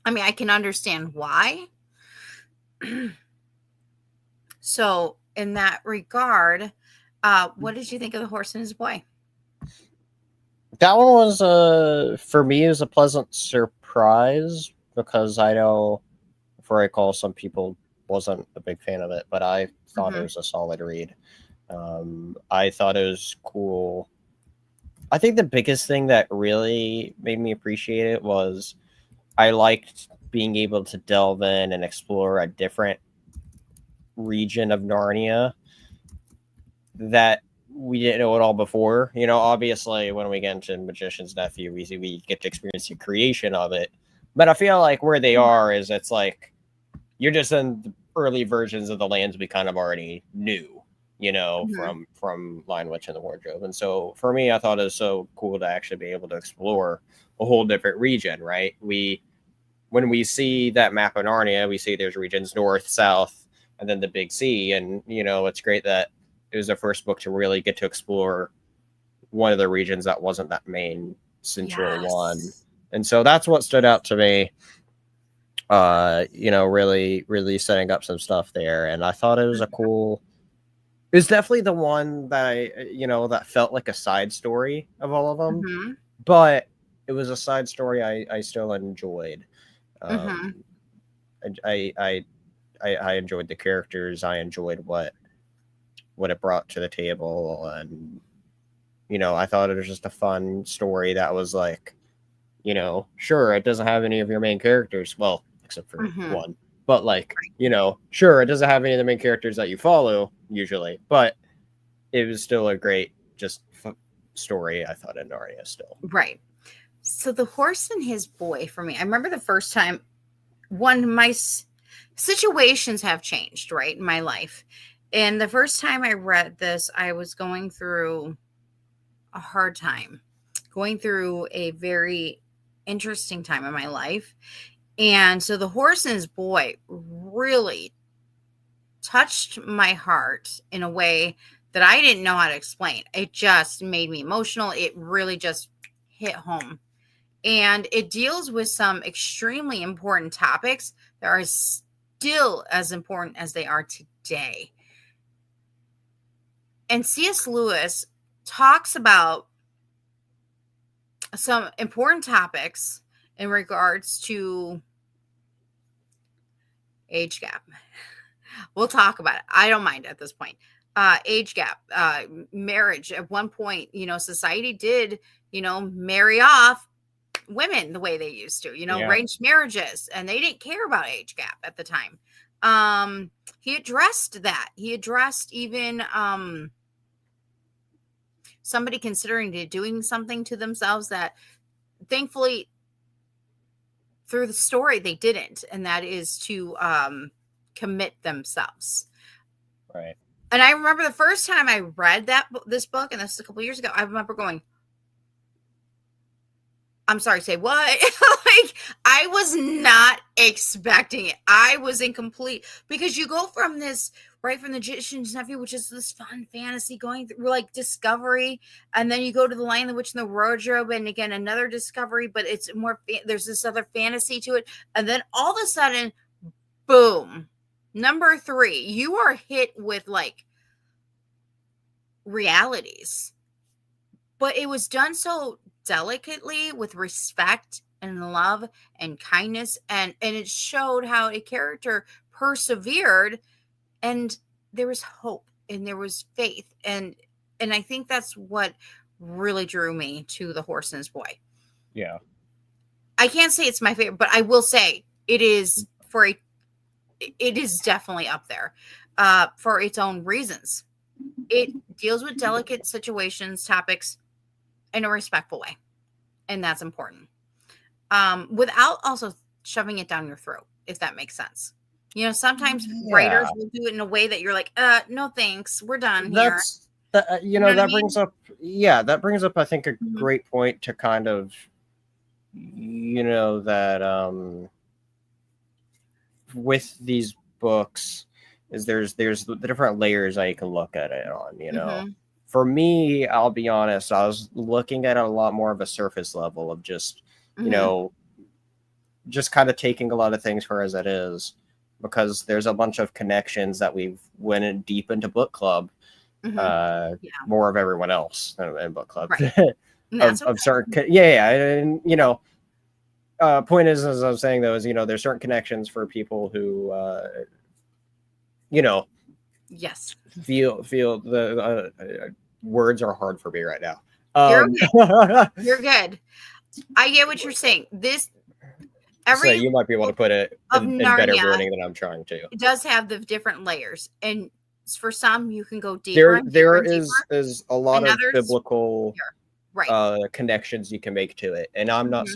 I mean, I can understand why. So, in that regard, what did you think of The Horse and His Boy? That one was for me, it was a pleasant surprise because I know, for I recall, some people wasn't a big fan of it, but I thought it was a solid read. I thought it was cool. I think the biggest thing that really made me appreciate it was I liked being able to delve in and explore a different region of Narnia that we didn't know it all before. You know, obviously, when we get into Magician's Nephew, we get to experience the creation of it. But I feel like where they are is it's like you're just in the early versions of the lands we kind of already knew, you know, from Lion, Witch, and the Wardrobe. And so for me, I thought it was so cool to actually be able to explore a whole different region, right? When we see that map of Narnia, we see there's regions north, south, and then the Big Sea. And, you know, it's great that it was the first book to really get to explore one of the regions that wasn't that main central one. And so that's what stood out to me. You know, really setting up some stuff there. And I thought it was it was definitely the one that that felt like a side story of all of them, but it was a side story I still enjoyed. I enjoyed the characters. I enjoyed what it brought to the table. And, you know, I thought it was just a fun story that was like, you know, sure, it doesn't have any of your main characters. Well, except for one. But, like, you know, sure, it doesn't have any of the main characters that you follow usually. But it was still a great story, I thought, in Narnia still. Right. So The Horse and His Boy, for me, I remember the first time, my situations have changed, right, in my life. And the first time I read this, I was going through a hard time, going through a very interesting time in my life. And so The Horse and His Boy really touched my heart in a way that I didn't know how to explain. It just made me emotional. It really just hit home. And it deals with some extremely important topics that are still as important as they are today. And C.S. Lewis talks about some important topics in regards to age gap. We'll talk about it. I don't mind at this point. Age gap, marriage. At one point, you know, society did, you know, marry off women the way they used to, you know, arranged marriages, and they didn't care about age gap at the time. He addressed that. He addressed even somebody considering doing something to themselves that thankfully through the story they didn't, and that is to commit themselves. Right. And I remember the first time I read this book, and this is a couple years ago, I remember going, I'm sorry, say what? Like, I was not expecting it. I was incomplete, because you go from this, right, from the Magician's Nephew, which is this fun fantasy going through like discovery, and then you go to The Lion, the Witch, and the Wardrobe, and again another discovery, but it's more there's this other fantasy to it, and then all of a sudden, boom, number 3, you are hit with like realities, but it was done so delicately, with respect and love and kindness, and it showed how a character persevered, and there was hope and there was faith, and I think that's what really drew me to The Horse and His Boy. Yeah, I can't say it's my favorite, but I will say it is definitely up there for its own reasons. it deals with delicate situations, topics in a respectful way. And that's important. Without also shoving it down your throat, if that makes sense. You know, sometimes Yeah, writers will do it in a way that you're like, no thanks, we're done here. that's that. You You know know, what I that mean? brings up. Yeah, that brings up. I think a Mhm. great point to kind of, that with these books is there's the different layers that you can look at it on. Mhm. For me, I'll be honest, I was looking at it a lot more of a surface level of just you Mhm. know just kind of taking a lot of things for as it is, because there's a bunch of connections that we've went in deep into book club, Mhm. Yeah, more of everyone else in book club, right. And that's of okay. certain yeah, and point is, as I was saying though, is there's certain connections for people who you know Yes. feel the words are hard for me right now. You're um okay. You're good. I get what you're saying. This so every you might be able to book put it of in better Narnia wording than I'm trying to. does have the different layers. And for some you can go deeper there and deeper there and deeper. is a lot And of others biblical here. Right. connections you can make to it, and Mhm. I'm not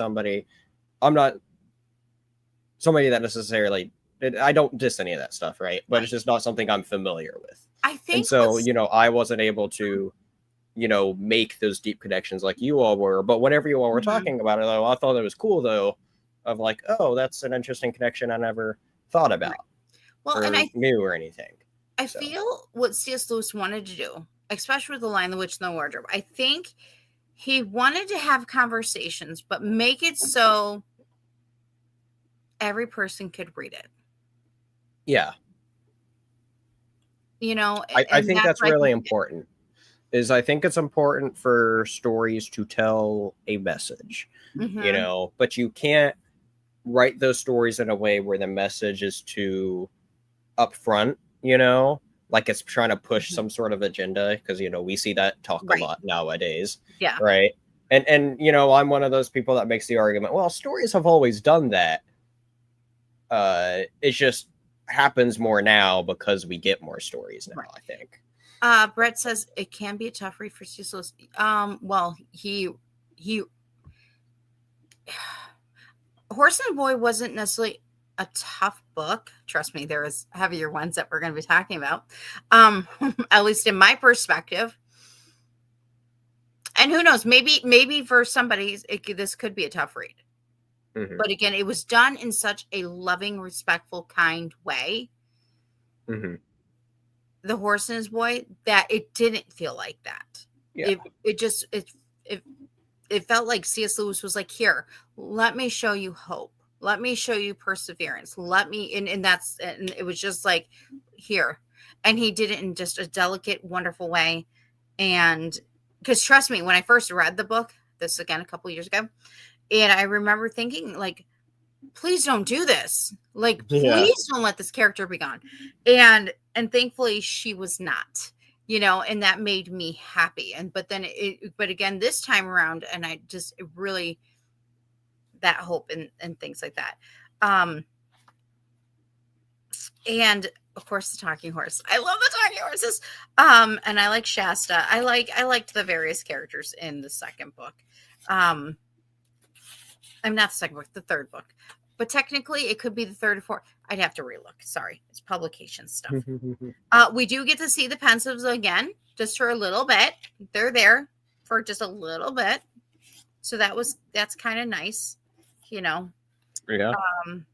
somebody that necessarily, I don't diss any of that stuff, right? But it's Right. just not something I'm familiar with, I and think so what's I wasn't able to make those deep connections like you all were. But whenever you all were Mhm. talking about it, though, I thought it was cool though, of like, oh, that's an interesting connection I never thought Right. about Well, and or knew or anything. I So feel what C.S. Lewis wanted to do, especially with The Lion, the Witch, and the Wardrobe, I think he wanted to have conversations, but make it so every person could read it, yeah, you know, I and think that's that's what I really think he did. important. Is I think it's important for stories to tell a message, Hmm. but you can't write those stories in a way where the message is too upfront, like it's trying to push Hmm. some sort of agenda, because we see that talk a Right. lot nowadays, Yeah. right? And I'm one of those people that makes the argument, well, stories have always done that. It just happens more now because we get more stories now, Right. I think. Brett says it can be a tough read for C.S. Lewis. Well, he Horse and Boy wasn't necessarily a tough book. Trust me, there is heavier ones that we're going to be talking about. At least in my perspective. And who knows, maybe for somebody this could be a tough read. Hmm. But again, it was done in such a loving, respectful, kind way, Hmm. The Horse and His Boy, that it didn't feel like that. Yeah. It just it it felt like C.S. Lewis was like, here, let me show you hope. Let me show you perseverance. Let me, and it was just like, here. And he did it in just a delicate, wonderful way. And because trust me, when I first read the book, this again a couple years ago, and I remember thinking, like, please don't do this. Like, Yeah. please don't let this character be gone. And thankfully she was not, and that made me happy. And but again, this time around, and I just really that hope and things like that. Um and of course the talking horse. I love the talking horses. And I like Shasta. I liked the various characters in the second book. Um I'm not the second book, the third book. But technically, it could be the third or fourth. I'd have to relook. Sorry, it's publication stuff. We do get to see the pensives again, just for a little bit. They're there for just a little bit, so that's kind of nice, you know. Yeah. Um,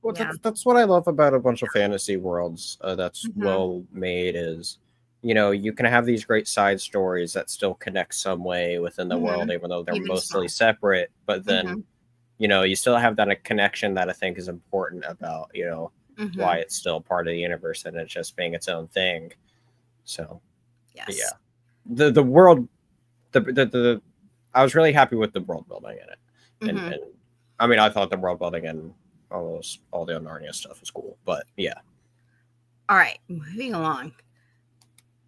Well, yeah. that's what I love about a bunch of fantasy worlds that's Hmm. well made is, you can have these great side stories that still connect some way within the Hmm. world, even though they're Even mostly small. separate. But then, Hmm. you still have that connection that I think is important about, why Hmm. it's still part of the universe and it's just being its own thing. So, yeah, Yes. the world, the I was really happy with the world building in it, Hmm. and I mean, I thought the world building in almost all the Narnia stuff was cool, but yeah, All right, moving along.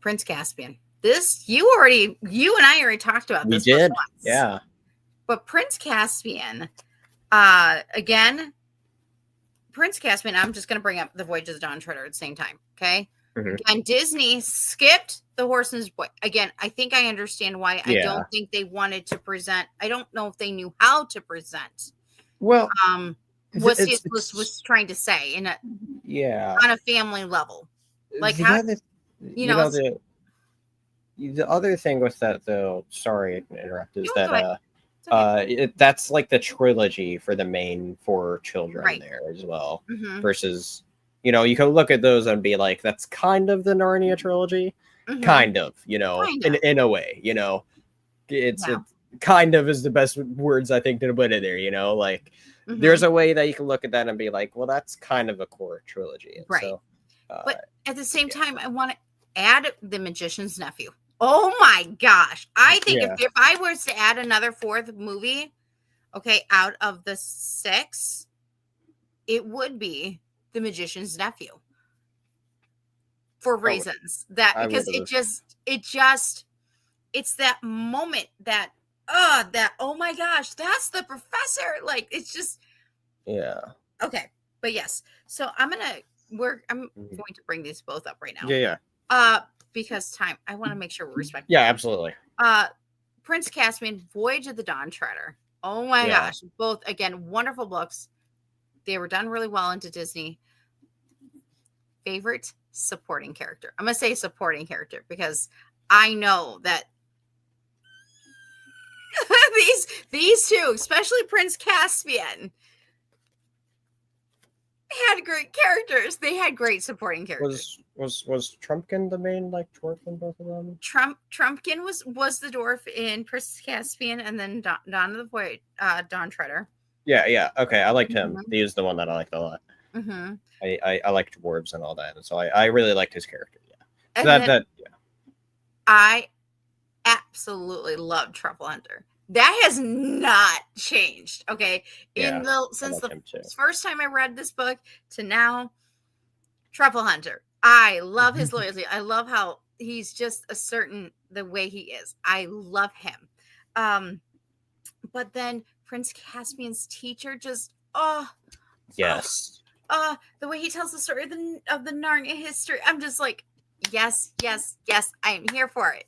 Prince Caspian. You and I already talked about we this book did, once. yeah. But again, Prince Caspian, I'm just going to bring up The Voyage of the Dawn Treader at the same time. Okay. Mhm. Again, Disney skipped the horse and his boy. Again, I think I understand why. I Yeah. don't think they wanted to present. I don't know if they knew how to present. Well, What C.S. Lewis it's was trying to say yeah. on a family level. Like The how other, you you know, know, it's the other thing with that though, sorry to interrupt, is you that go ahead. It's okay. that's like the trilogy for the main four children Right. there as well. Mm-hmm. Versus, you can look at those and be like, that's kind of the Narnia trilogy, Mm-hmm. kind of, Kind in of. in a way, it's Yeah. it kind of is the best words I think to put in there, like Mm-hmm. there's a way that you can look at that and be like, well, that's kind of a core trilogy, and Right. so. But at the same Yeah. time, I want to add The Magician's Nephew. Oh my gosh. I think Yeah. if I was to add another fourth movie, okay, out of the 6, it would be The Magician's Nephew. For reasons that I because would have. it's that moment that oh my gosh, that's the professor. Like it's just Yeah. okay. But yes. So I'm going to bring these both up right now. Yeah. Because time. I want to make sure we're respectful. Yeah, absolutely. Prince Caspian, Voyage of the Dawn Treader. Oh my gosh. Both again, wonderful books. They were done really well into Disney. Favorite supporting character. I'm gonna say supporting character because I know that these two, especially Prince Caspian, had great characters. They had great supporting characters. Was Trumpkin the main dwarf in both of them? Trumpkin was the dwarf in Prince Caspian, and then Dawn of the Void, Dawn Treader. Yeah. Okay, I liked him. He is the one that I liked a lot. Mm-hmm. I liked dwarves and all that, and so I really liked his character. Yeah. So I absolutely love Truffle Hunter. That has not changed. Okay. Since the first time I read this book to now, Truffle Hunter. I love his loyalty. I love how he's just the way he is. I love him. But then Prince Caspian's teacher yes. The way he tells the story of the Narnia history, I'm just like, yes, I am here for it.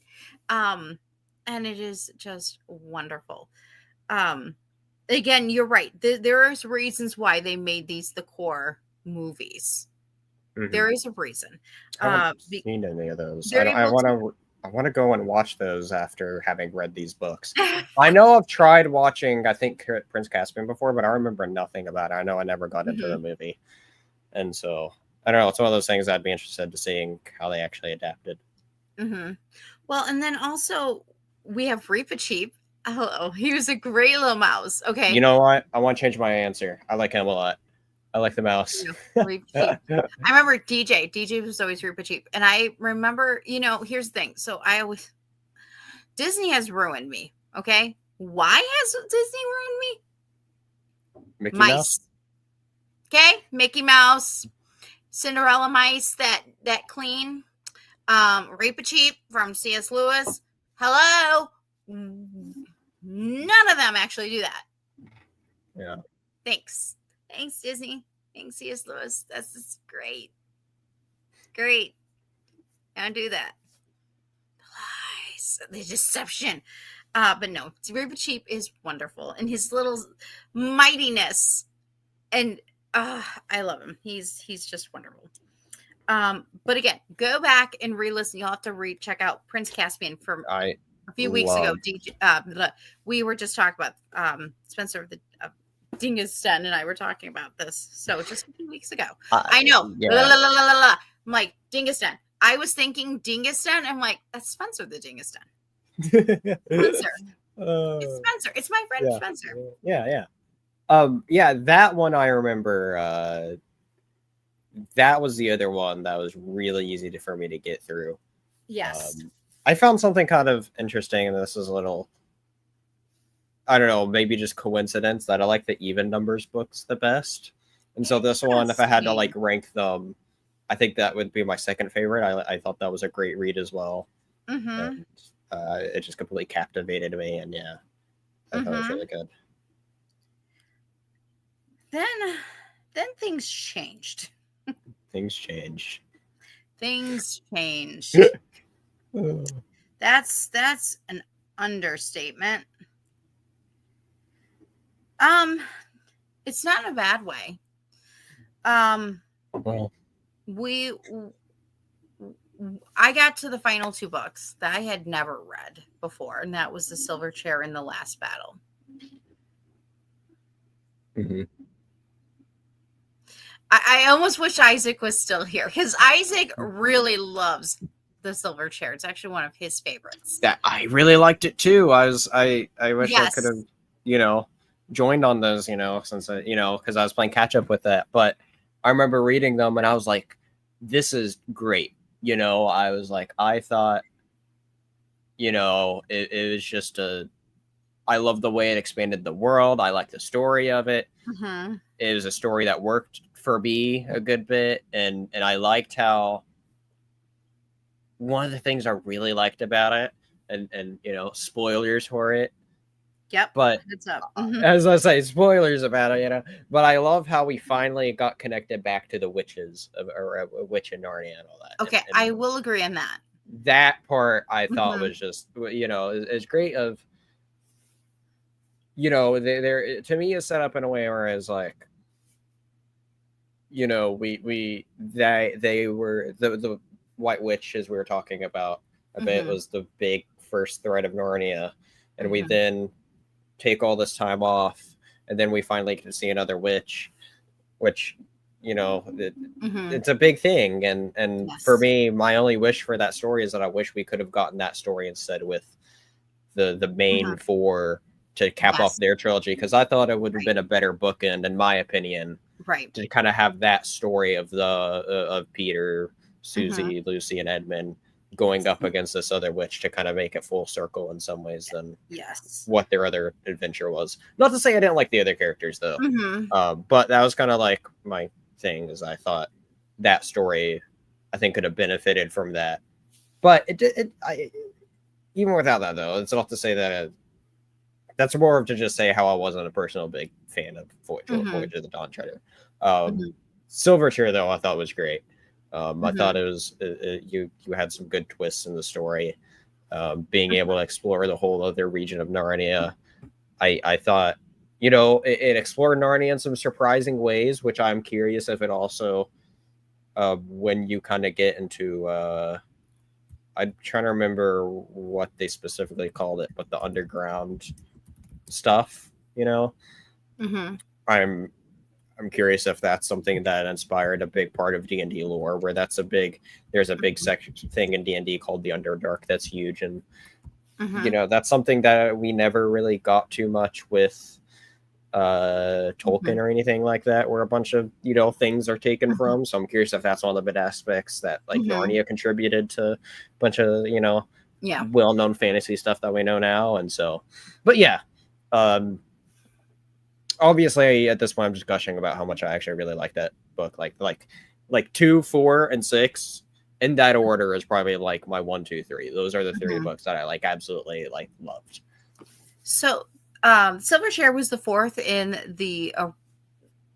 And it is just wonderful. Again, you're right. There is reasons why they made these the core movies. Mm-hmm. There is a reason. I haven't seen any of those. I want to go and watch those after having read these books. I know I've tried watching, I think, Prince Caspian before, but I remember nothing about it. I know I never got into the movie. And so, I don't know. It's one of those things I'd be interested to seeing how they actually adapted. Mm-hmm. Well, and then also we have Reepicheep. Hello. He was a great little mouse. Okay. You know what? I want to change my answer. I like him a lot. I like the mouse. I remember DJ. DJ was always Reepicheep. And I remember, here's the thing. So Disney has ruined me. Okay. Why has Disney ruined me? Mickey Mice. Mouse. Okay. Mickey Mouse, Cinderella mice that clean. Reepicheep from C.S. Lewis. Hello. None of them actually do that. Yeah. Thanks, Disney. Thanks, C.S. Lewis. That's just great. Great. Don't do that. Lies. The deception. But no, Reepicheep is wonderful. And his little mightiness. And I love him. He's just wonderful. But again, go back and re-listen. You'll have to check out Prince Caspian from a few weeks ago. We were just talking about Spencer of the Dingus Den and I were talking about this. So just a few weeks ago. I know. Yeah. I'm like, Dingus Den. I was thinking Dingus Den. I'm like, that's Spencer the Dingus Den. Spencer. It's Spencer. It's my friend Spencer. Yeah. That one I remember. That was the other one that was really easy for me to get through. Yes. I found something kind of interesting, and this is a little, I don't know, maybe just coincidence that I like the even numbers books the best. And so this one, if I had to rank them, I think that would be my second favorite. I thought that was a great read as well. Mm-hmm. And it just completely captivated me, and I thought it was really good. Then things changed. Things changed. Things changed. That's an understatement. It's not in a bad way. Well, We I got to the final two books that I had never read before, and that was The Silver Chair and The Last Battle. mm-hmm. I almost wish Isaac was still here because Isaac really loves The Silver Chair. It's actually one of his favorites. That I really liked it too. I wish I could Yes. have, joined on those, since because I was playing catch up with that. But I remember reading them and I was like, this is great. I was like, I thought, it was just I love the way it expanded the world. I like the story of it. Mm-hmm. It was a story that worked for me a good bit, and I liked how one of the things I really liked about it, and spoilers for it. Yep. But It's up. Mm-hmm. as I say, spoilers about it, But I love how we finally got connected back to the witches or a witch in Narnia and all that. Okay, and I will agree on that. That part I thought Mhm. was just is great. Of there to me is set up in a way where it's like they were the White Witch, as we were talking about a bit, Mhm. was the big first threat of Narnia, and we Mhm. then take all this time off, and then we finally get to see another witch, which Mhm. it's a big thing, and for Yes. me, my only wish for that story is that I wish we could have gotten that story instead with the main Mhm. four to cap off Yes. their trilogy, because I thought it would have Right. been a better bookend, in my opinion, Right. to kind of have that story of of Peter, Mhm. Susie, Lucy, and Edmund going up against this other witch to kind of make it full circle in some ways than Yes. what their other adventure was. Not to say I didn't like the other characters though, Mhm. but that was kind of like my thing. Is I thought that story, I think, could have benefited from that, but even without that though, it's not to say that. That's more of to just say how I wasn't a personal big fan of Mhm. Voyage of the Dawn Treader. Um, Mhm. Silverchair though, I thought was great. I thought Mhm. it was you had some good twists in the story. Being able to explore the whole other region of Narnia, I thought it explored Narnia in some surprising ways, which I'm curious if it also when you kind of get into I'm trying to remember what they specifically called it, but the underground stuff, Mhm. I'm I'm curious if that's something that inspired a big part of D&D lore, where there's a big section thing in D&D called the Underdark that's huge, and Mhm. that's something that we never really got too much with Tolkien Mhm. or anything like that, where a bunch of things are taken Mhm. from. So I'm curious if that's one of the big aspects that like Mhm. Narnia contributed to a bunch of Yeah. well-known fantasy stuff that we know now. And so, but yeah, um, obviously at this point I'm just gushing about how much I actually really like that book. Like 2, 4, and 6 in that order is probably like my 1, 2, 3. Those are the three Mhm. books that I like absolutely like loved. So, Silverchair was the fourth in the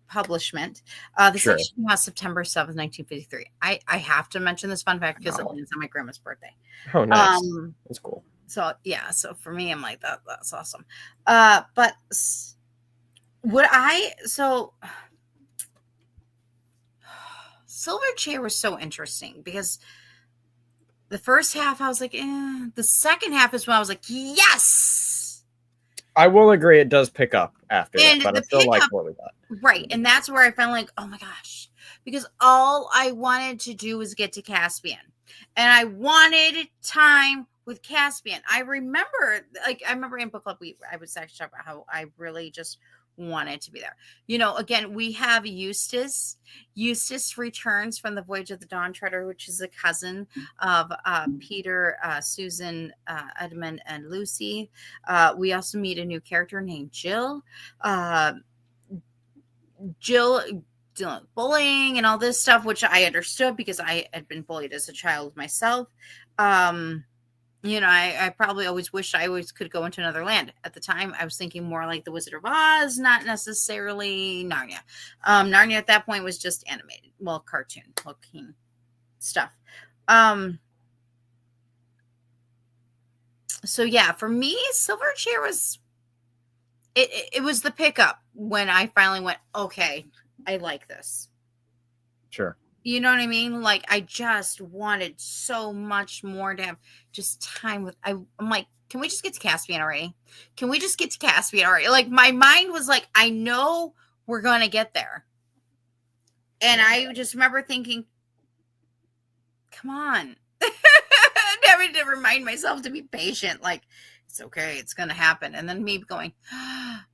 publishment. This Sure. actually came out September 7th, 1953. I have to mention this fun fact because it Oh, lands on my grandma's birthday. oh nice. Um, That's cool. so yeah, so for me, I'm like that's awesome. But would I so Silverchair was so interesting because the first half I was like, eh. The second half is when I was like, yes. I will agree it does pick up after that, And but I the still like pickup, what we got. right. And that's where I felt like, oh my gosh. Because all I wanted to do was get to Caspian. And I wanted time with Caspian. I remember in book club I was actually talking about how I really just wanted to be there. Again, we have Eustace. Eustace returns from the Voyage of the Dawn Treader, which is a cousin of Peter, Susan, Edmund, and Lucy. We also meet a new character named Jill. Uh, Jill dealing with bullying and all this stuff, which I understood because I had been bullied as a child myself. I probably always wished I always could go into another land. At the time, I was thinking more like the Wizard of Oz, not necessarily Narnia. Narnia at that point was just animated, well, cartoon looking. stuff. So yeah, for me, Silverchair was it was the pickup when I finally went, okay, I like this. Sure. You know what I mean? Like, I just wanted so much more to have just time with. I'm like, can we just get to Caspian already? Can we just get to Caspian already? Like, my mind was like, I know we're gonna get there, and I just remember thinking, come on. Having to remind myself to be patient. Like, it's okay, it's gonna happen. And then me going,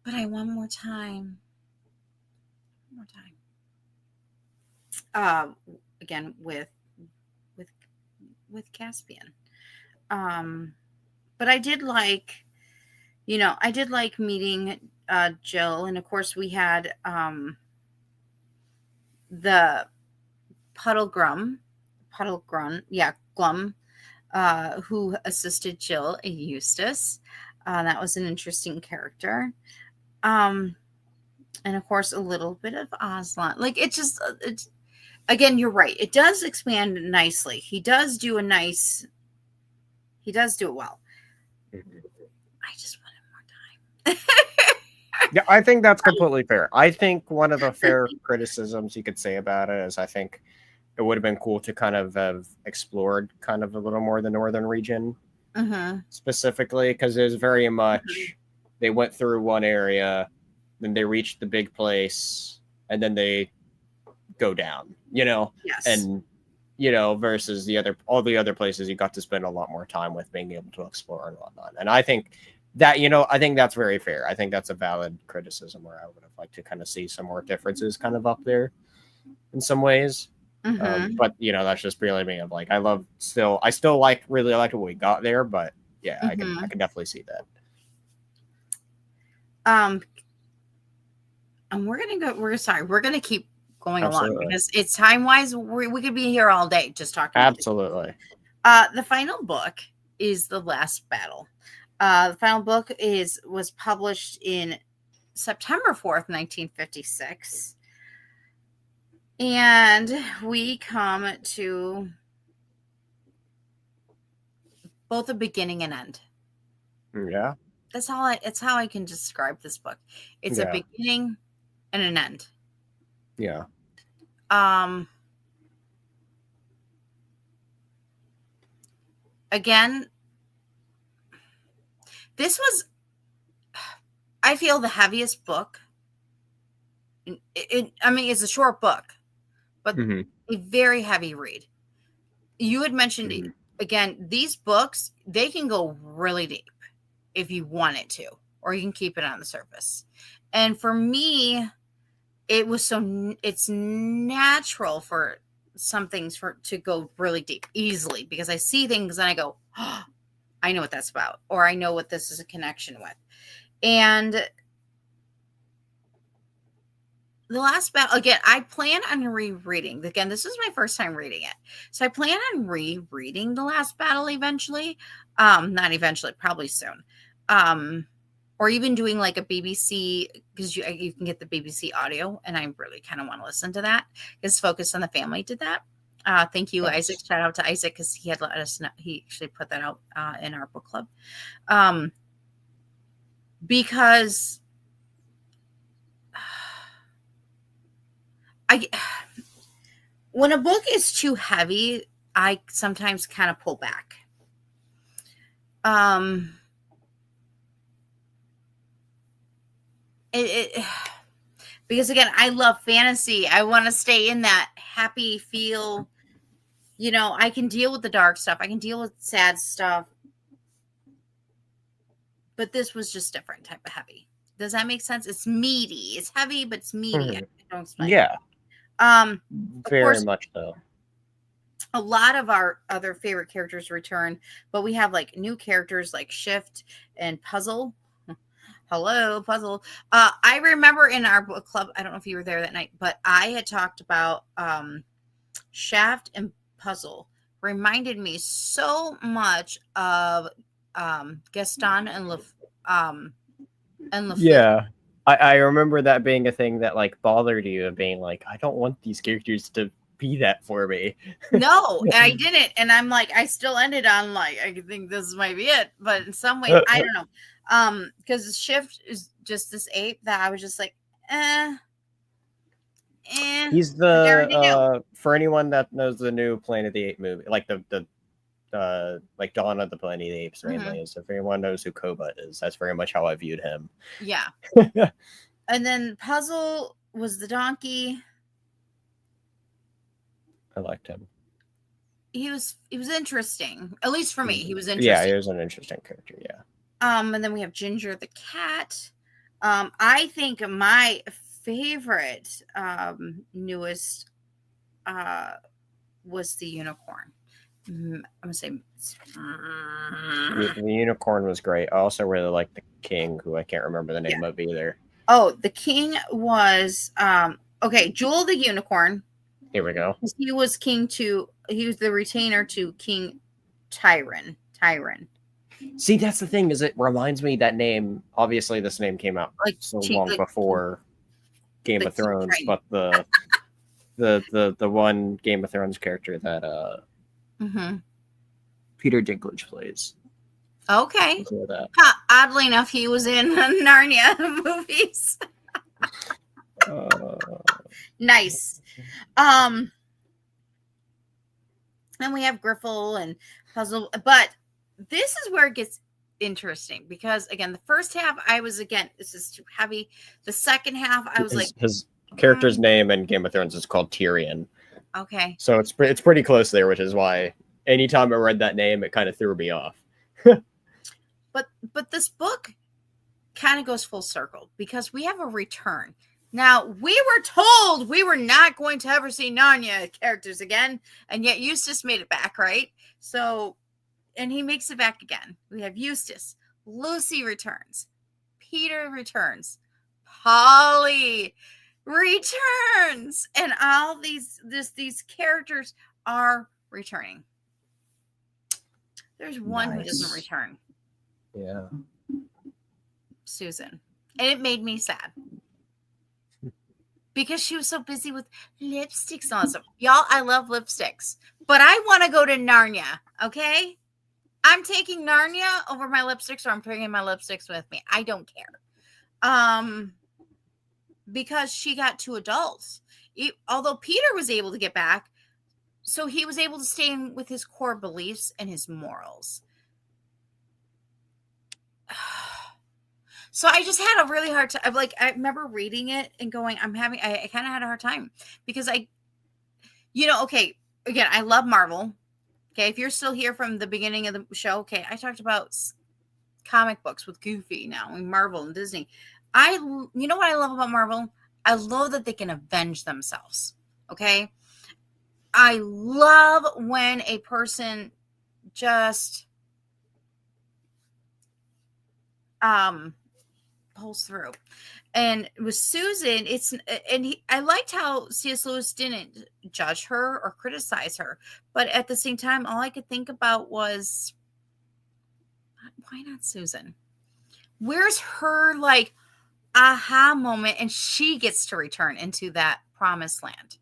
but I want more time. More time. Again with Caspian. But I did like, I did like meeting Jill, and of course we had the Glum, who assisted Jill, Eustace. That was an interesting character. And of course, a little bit of Aslan. Like, it's again, you're right. It does expand nicely. He does do it well. I just wanted more time. Yeah, I think that's completely fair. I think one of the fair criticisms you could say about it is I think it would have been cool to kind of have explored kind of a little more the northern region specifically, because it was very much they went through one area, then they reached the big place, and then they go down, Yes. And versus all the other places you got to spend a lot more time with, being able to explore and whatnot. And I think that, I think that's very fair. I think that's a valid criticism where I would have liked to kind of see some more differences kind of up there in some ways. But that's just really me. Of like, I still really like what we got there, but yeah, I can definitely see that. And we're gonna keep going along because it's time wise. We could be here all day just talking. Absolutely. The final book is The Last Battle. The final book was published in September 4th, 1956. And we come to both a beginning and end. Yeah. That's how I can describe this book. It's a beginning and an end. Yeah. Again, this was, I feel, the heaviest book. It's a short book, but a very heavy read. You had mentioned, again, these books, they can go really deep if you want it to, or you can keep it on the surface. And for me, it's natural for some things to go really deep easily, because I see things and I go, oh, I know what that's about, or I know what this is a connection with. And The Last Battle, again, I plan on rereading. Again, this is my first time reading it. So I plan on rereading The Last Battle eventually. Not eventually, probably soon. Or even doing like a BBC, because you can get the BBC audio, and I really kind of want to listen to that, because Focus on the Family did that. Thank you, Isaac. Shout out to Isaac, because he had let us know. He actually put that out in our book club. Because when a book is too heavy, I sometimes kind of pull back. Because again, I love fantasy. I want to stay in that happy feel. I can deal with the dark stuff. I can deal with sad stuff. But this was just different type of heavy. Does that make sense? It's meaty. It's heavy, but it's meaty. Yeah. Very much so. A lot of our other favorite characters return, but we have like new characters like Shift and Puzzle. Hello, Puzzle. I remember in our book club, I don't know if you were there that night, but I had talked about Shaft and Puzzle. Reminded me so much of Gaston and LeFou. Yeah. I remember that being a thing that like bothered you, of being like, I don't want these characters to be that for me. No, and I didn't. And I'm like, I still ended on like, I think this might be it. But in some way, I don't know. Because Shift is just this ape that I was just like, He's the for anyone that knows the new Planet of the Apes movie, like the like Dawn of the Planet of the Apes mainly. So if anyone knows who Koba is, that's very much how I viewed him. Yeah. And then Puzzle was the donkey. I liked him. He was interesting, at least for me. He was interesting. Yeah, he was an interesting character. Yeah. And then we have Ginger the cat. I think my favorite newest was the unicorn. I'm gonna say the unicorn was great. I also really liked the king, who I can't remember the name of either. Oh, the king was okay, Jewel the unicorn. Here we go. He was he was the retainer to King Tyron. See, that's the thing, is it reminds me that name, obviously this name came out like so long before Game of Thrones, but the one Game of Thrones character that Peter Dinklage plays. Okay. Oddly enough, he was in Narnia movies. Nice. And we have Griffle and Puzzle, but this is where it gets interesting because again, the first half I was this is too heavy. The second half I was his character's name in Game of Thrones is called Tyrion. Okay. So it's pretty close there, which is why anytime I read that name, it kind of threw me off. But this book kind of goes full circle because we have a return. Now, we were told we were not going to ever see Narnia characters again, and yet Eustace made it back, right? So, and he makes it back again. We have Eustace. Lucy returns. Peter returns. Polly returns. And all these characters are returning. There's one who doesn't return. Yeah. Susan. And it made me sad. Because she was so busy with lipsticks and all that stuff. Y'all, I love lipsticks. But I want to go to Narnia, okay? I'm taking Narnia over my lipsticks, or I'm bringing my lipsticks with me. I don't care. Because she got 2 adults. Although Peter was able to get back, so he was able to stay in with his core beliefs and his morals. So I just had a really hard time. Like, I remember reading it and going, I kind of had a hard time because okay, again, I love Marvel. Okay. If you're still here from the beginning of the show, okay, I talked about comic books with Goofy now and Marvel and Disney. You know what I love about Marvel? I love that they can avenge themselves. Okay. I love when a person just, pulls through. And with Susan, I liked how C.S. Lewis didn't judge her or criticize her, but at the same time, all I could think about was, why not Susan? Where's her like aha moment, and she gets to return into that promised land,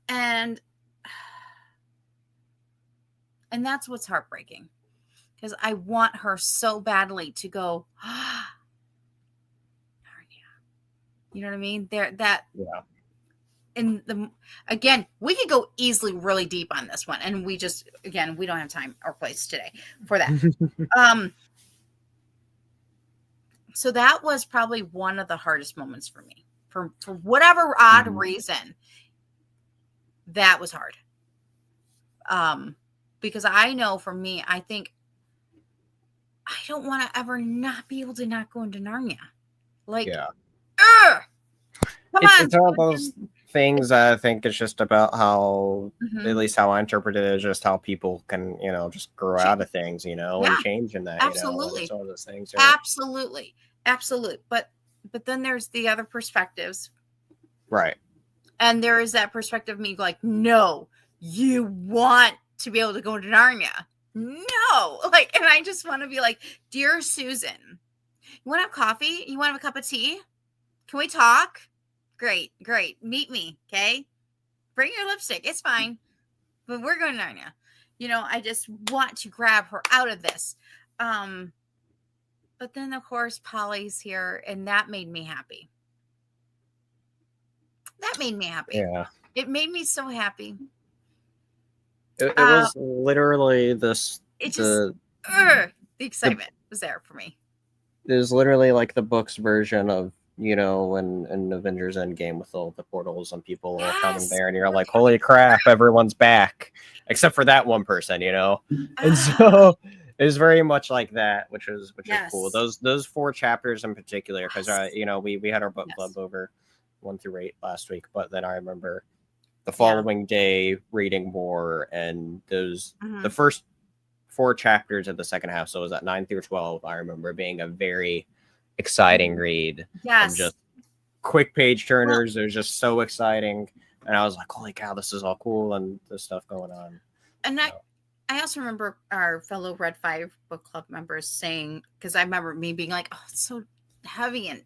and that's what's heartbreaking, because I want her so badly to go. You know what I mean? Yeah. And again, we could go easily really deep on this one, and we don't have time or place today for that. So that was probably one of the hardest moments for me, for whatever odd reason. That was hard. Because I know for me, I think I don't want to ever not be able to not go into Narnia. Like, yeah. Come on. It's one of those things I think it's just about how, at least how I interpret it, is just how people can, just grow out of things, and change in that. Absolutely. It's all those things. Absolutely. But then there's the other perspectives. Right. And there is that perspective of me like, no, you want to be able to go to Narnia. No. Like, and I just want to be like, dear Susan, you want to have coffee? You want to have a cup of tea? Can we talk? Great. Meet me, okay? Bring your lipstick. It's fine. But we're going to Narnia. I just want to grab her out of this. But then, of course, Polly's here, and that made me happy. Yeah. It made me so happy. It was literally the excitement was there for me. It was literally like the book's version of, in Avengers Endgame with all the portals and people all coming there, and you're like, holy crap, everyone's back. Except for that one person, And so it was very much like that, which is cool. Those 4 chapters in particular, because we had our book club over 1 through 8 last week, but then I remember the following day reading more, and those the first 4 chapters of the second half, so it was at 9 through 12, I remember being a very exciting read. Yes. Just quick page turners. It was just so exciting. And I was like, holy cow, this is all cool, and this stuff going on. And I also remember our fellow Red 5 book club members saying, because I remember me being like, oh, it's so heavy and,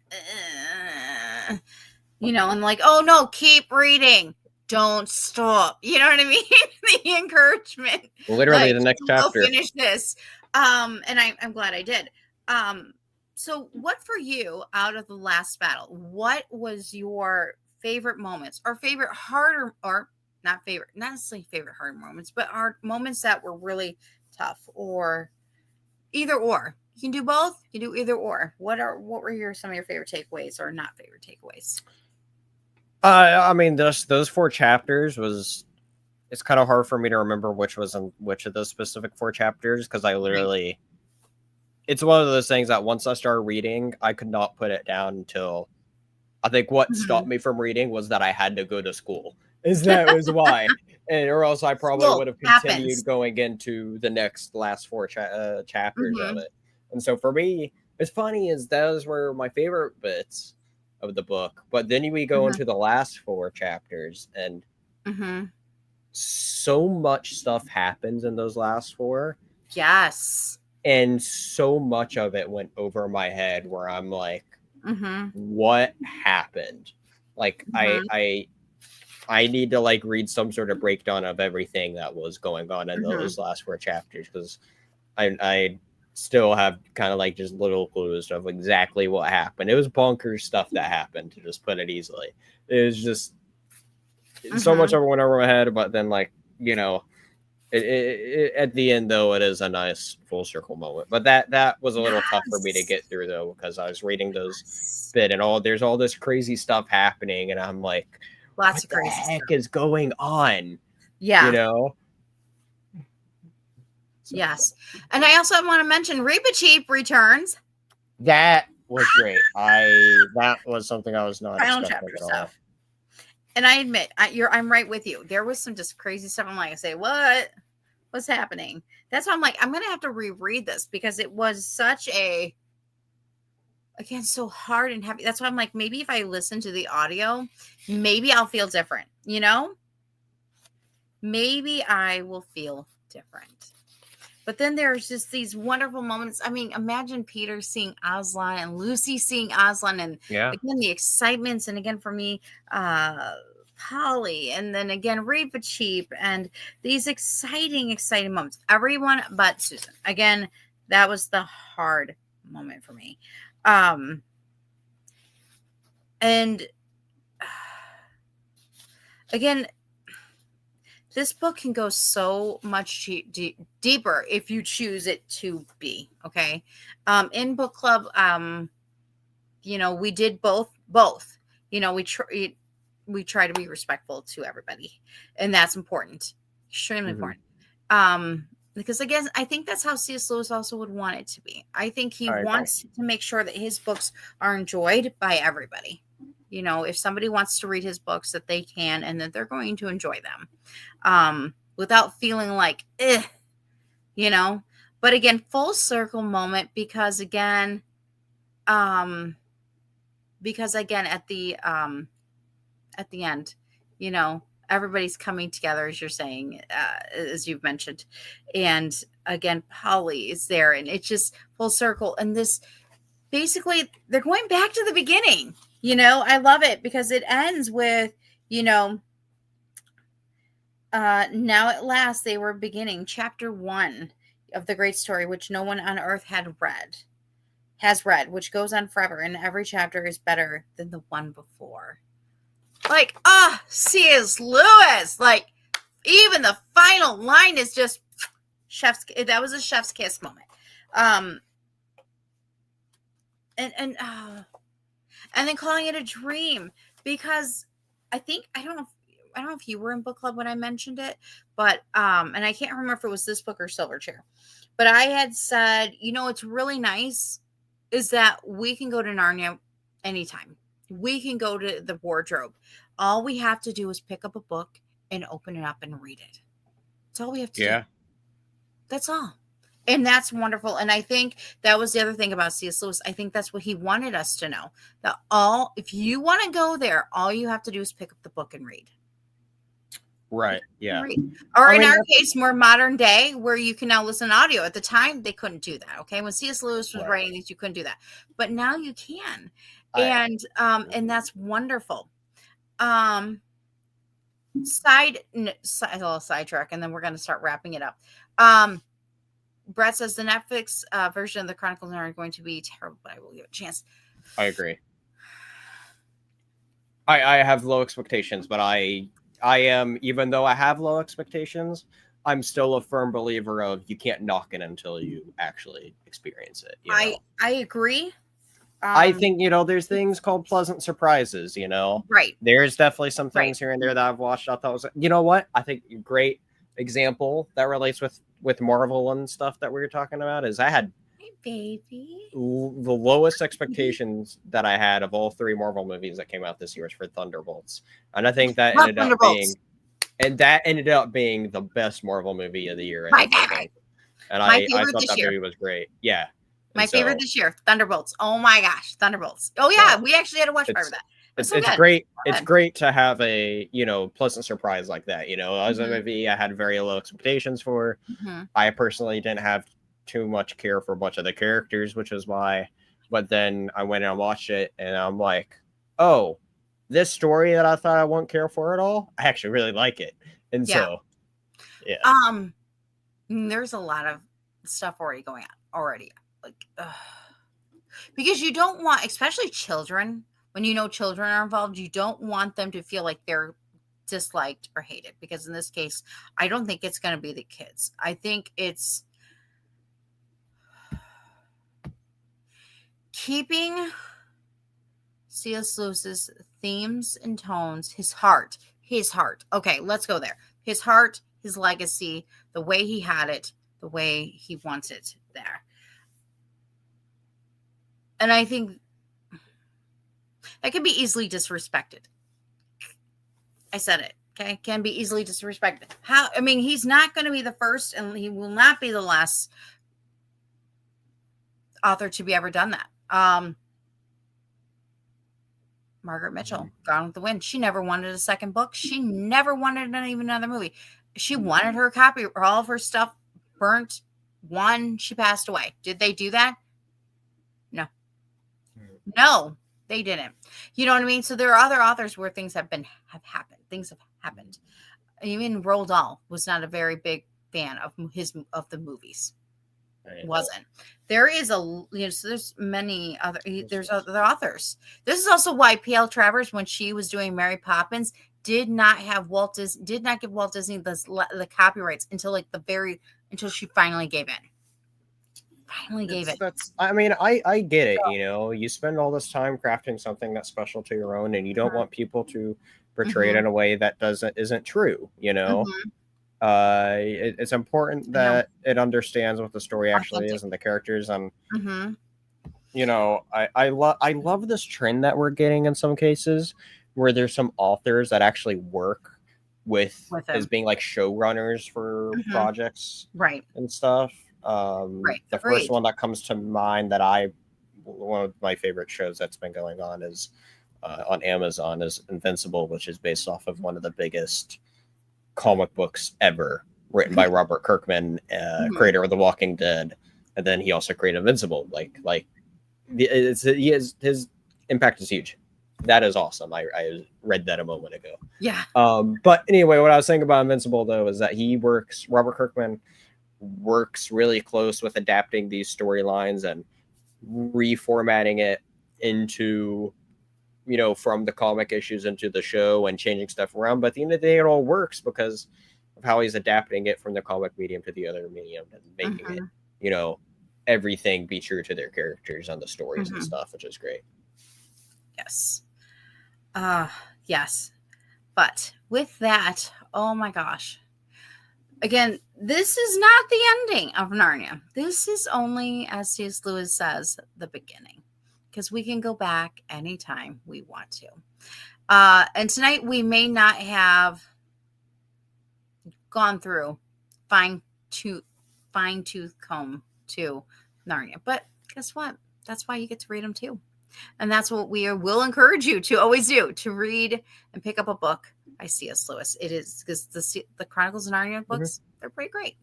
and like, oh no, keep reading. Don't stop. You know what I mean? The encouragement. Literally the next chapter. Finish this. And I'm glad I did. So what for you out of the last battle? What was your favorite moments or favorite harder or not necessarily favorite hard moments, but hard moments that were really tough, or either or? You can do both. You do either or. What were some of your favorite takeaways or not favorite takeaways? I mean, those 4 chapters it's kind of hard for me to remember which was in which of those specific 4 chapters, because I literally, it's one of those things that once I started reading, I could not put it down until, I think what stopped me from reading was that I had to go to school. That was why. Or else I probably would have continued going into the last 4 chapters of it. And so for me, it's funny, is those were my favorite bits of the book, but then we go into the last 4 chapters, and so much stuff happens in those last 4. Yes. And so much of it went over my head, where I'm like, what happened? Like, I need to like read some sort of breakdown of everything that was going on in those last 4 chapters, because I still have kind of like just little clues of exactly what happened. It was bonkers stuff that happened, to just put it easily. It was just so much of it went over my head, but then at the end, though, it is a nice full circle moment. But that was a little tough for me to get through, though, because I was reading those bit, and there's all this crazy stuff happening, and I'm like, lots of crazy stuff is going on. Yeah. So, yes. And I also want to mention Reepicheep returns. That was great. That was something I was not expecting at all. And I admit, I'm right with you. There was some just crazy stuff. I'm like, I say, what's happening? That's why I'm like, I'm going to have to reread this, because it was such again, so hard and heavy. That's why I'm like, maybe if I listen to the audio, maybe I'll feel different, Maybe I will feel different. But then there's just these wonderful moments. I mean, imagine Peter seeing Aslan and Lucy seeing Aslan, and again, the excitements. And again, for me, Polly, and then again, Reepicheep, and these exciting moments. Everyone but Susan. Again, that was the hard moment for me. And again, this book can go so much deeper if you choose it to be. Okay. In book club, we did both, we try to be respectful to everybody, and that's important. Extremely important. Because again, I think that's how C.S. Lewis also would want it to be. I think he wants to make sure that his books are enjoyed by everybody. If somebody wants to read his books, that they can, and that they're going to enjoy them, without feeling like, but again, full circle moment, because again, at the end, everybody's coming together, as you're saying, as you've mentioned. And again, Polly is there, and it's just full circle. And this, basically, they're going back to the beginning. I love it, because it ends with, Now at last they were beginning chapter 1 of the great story, which no one on earth has read, which goes on forever, and every chapter is better than the one before. Like, C.S. Lewis. Like, even the final line is just that was a chef's kiss moment. And then calling it a dream, because I don't know if you were in book club when I mentioned it, but and I can't remember if it was this book or Silverchair, but I had said, it's really nice is that we can go to Narnia anytime. We can go to the wardrobe. All we have to do is pick up a book and open it up and read it. That's all we have to do. That's all. And that's wonderful. And I think that was the other thing about C.S. Lewis. I think that's what he wanted us to know. That if you want to go there, all you have to do is pick up the book and read. Right. Yeah. Or in our case, more modern day, where you can now listen to audio. At the time, they couldn't do that. Okay. When C.S. Lewis was writing these, you couldn't do that. But now you can. And that's wonderful. Sidetrack, and then we're going to start wrapping it up. Brett says the Netflix version of the Chronicles are going to be terrible, but I will give it a chance. I agree. I have low expectations, but I am, even though I have low expectations, I'm still a firm believer of you can't knock it until you actually experience it. I agree. I think, there's things called pleasant surprises, Right. There's definitely some things here and there that I've watched. I thought was, what? I think a great example that relates with Marvel and stuff that we were talking about is I had the lowest expectations that I had of all 3 Marvel movies that came out this year for Thunderbolts. And I think that ended up being the best Marvel movie of the year. My favorite. And I thought that movie was great. Yeah. My favorite this year, Thunderbolts. Oh my gosh, Thunderbolts. Oh yeah, we actually had a watch party for that. It's great. It's great to have a pleasant surprise like that. As a movie I had very low expectations for. Mm-hmm. I personally didn't have too much care for a bunch of the characters, which is why. But then I went and watched it, and I'm like, oh, this story that I thought I wouldn't care for at all, I actually really like it. And so, yeah. There's a lot of stuff already going on already. Because you don't want, especially children, when children are involved, you don't want them to feel like they're disliked or hated, because in this case, I don't think it's going to be the kids. I think it's keeping C.S. Lewis's themes and tones, his heart. Okay, let's go there. His heart, his legacy, the way he had it, the way he wants it there. And I think that can be easily disrespected. I said it. Okay. Can be easily disrespected. He's not going to be the first, and he will not be the last author to be ever done that. Margaret Mitchell, Gone with the Wind. She never wanted a second book. She never wanted even another movie. She wanted her copy, or all of her stuff burnt. She passed away. Did they do that? No, they didn't. You know what I mean? So there are other authors where things have happened. Things have happened. Even Roald Dahl was not a very big fan of the movies. Right. Wasn't. There is so there's many other. There's other authors. This is also why P.L. Travers, when she was doing Mary Poppins, did not give Walt Disney the copyrights until until she finally gave in. I get it. You spend all this time crafting something that's special to your own, and you don't want people to portray it in a way that isn't true. It's important that it understands what the story actually is and the characters. And I love this trend that we're getting in some cases, where there's some authors that actually work with as being like showrunners for projects, right, and stuff. The first one that comes to mind that one of my favorite shows that's been going on is on Amazon is Invincible, which is based off of one of the biggest comic books ever, written by Robert Kirkman, creator of The Walking Dead, and then he also created Invincible. His impact is huge. that is awesome. I read that a moment ago. Yeah. But anyway, what I was saying about Invincible though is that Robert Kirkman works really close with adapting these storylines and reformatting it into, from the comic issues into the show and changing stuff around. But at the end of the day, it all works because of how he's adapting it from the comic medium to the other medium and making it, everything be true to their characters and the stories and stuff, which is great. Yes. Yes. But with that, oh my gosh. Again, this is not the ending of Narnia. This is only, as C.S. Lewis says, the beginning. Because we can go back anytime we want to. And tonight we may not have gone through fine-tooth comb to Narnia. But guess what? That's why you get to read them too. And that's what we will encourage you to always do, to read and pick up a book by C.S. Lewis. It is because the Chronicles of Narnia books, they're pretty great.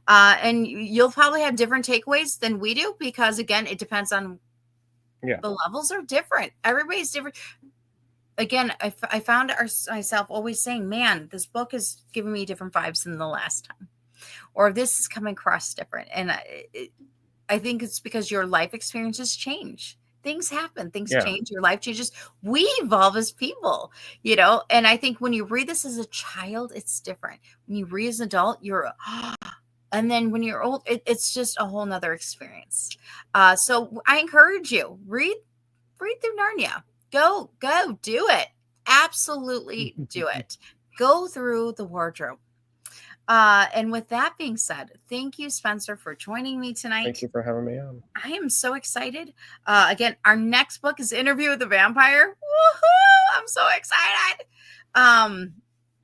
And you'll probably have different takeaways than we do because, again, it depends on the levels are different. Everybody's different. Again, I found myself always saying, man, this book is giving me different vibes than the last time. Or this is coming across different. And I think it's because your life experiences change. Things happen, things change, your life changes. We evolve as people, and I think when you read this as a child, it's different. When you read as an adult, and then when you're old, it's just a whole nother experience. So I encourage you, read through Narnia. Go do it. Absolutely do it. Go through the wardrobe. And with that being said, thank you, Spencer, for joining me tonight. Thank you for having me on. I am so excited. Again, our next book is Interview with the Vampire. Woohoo! I'm so excited.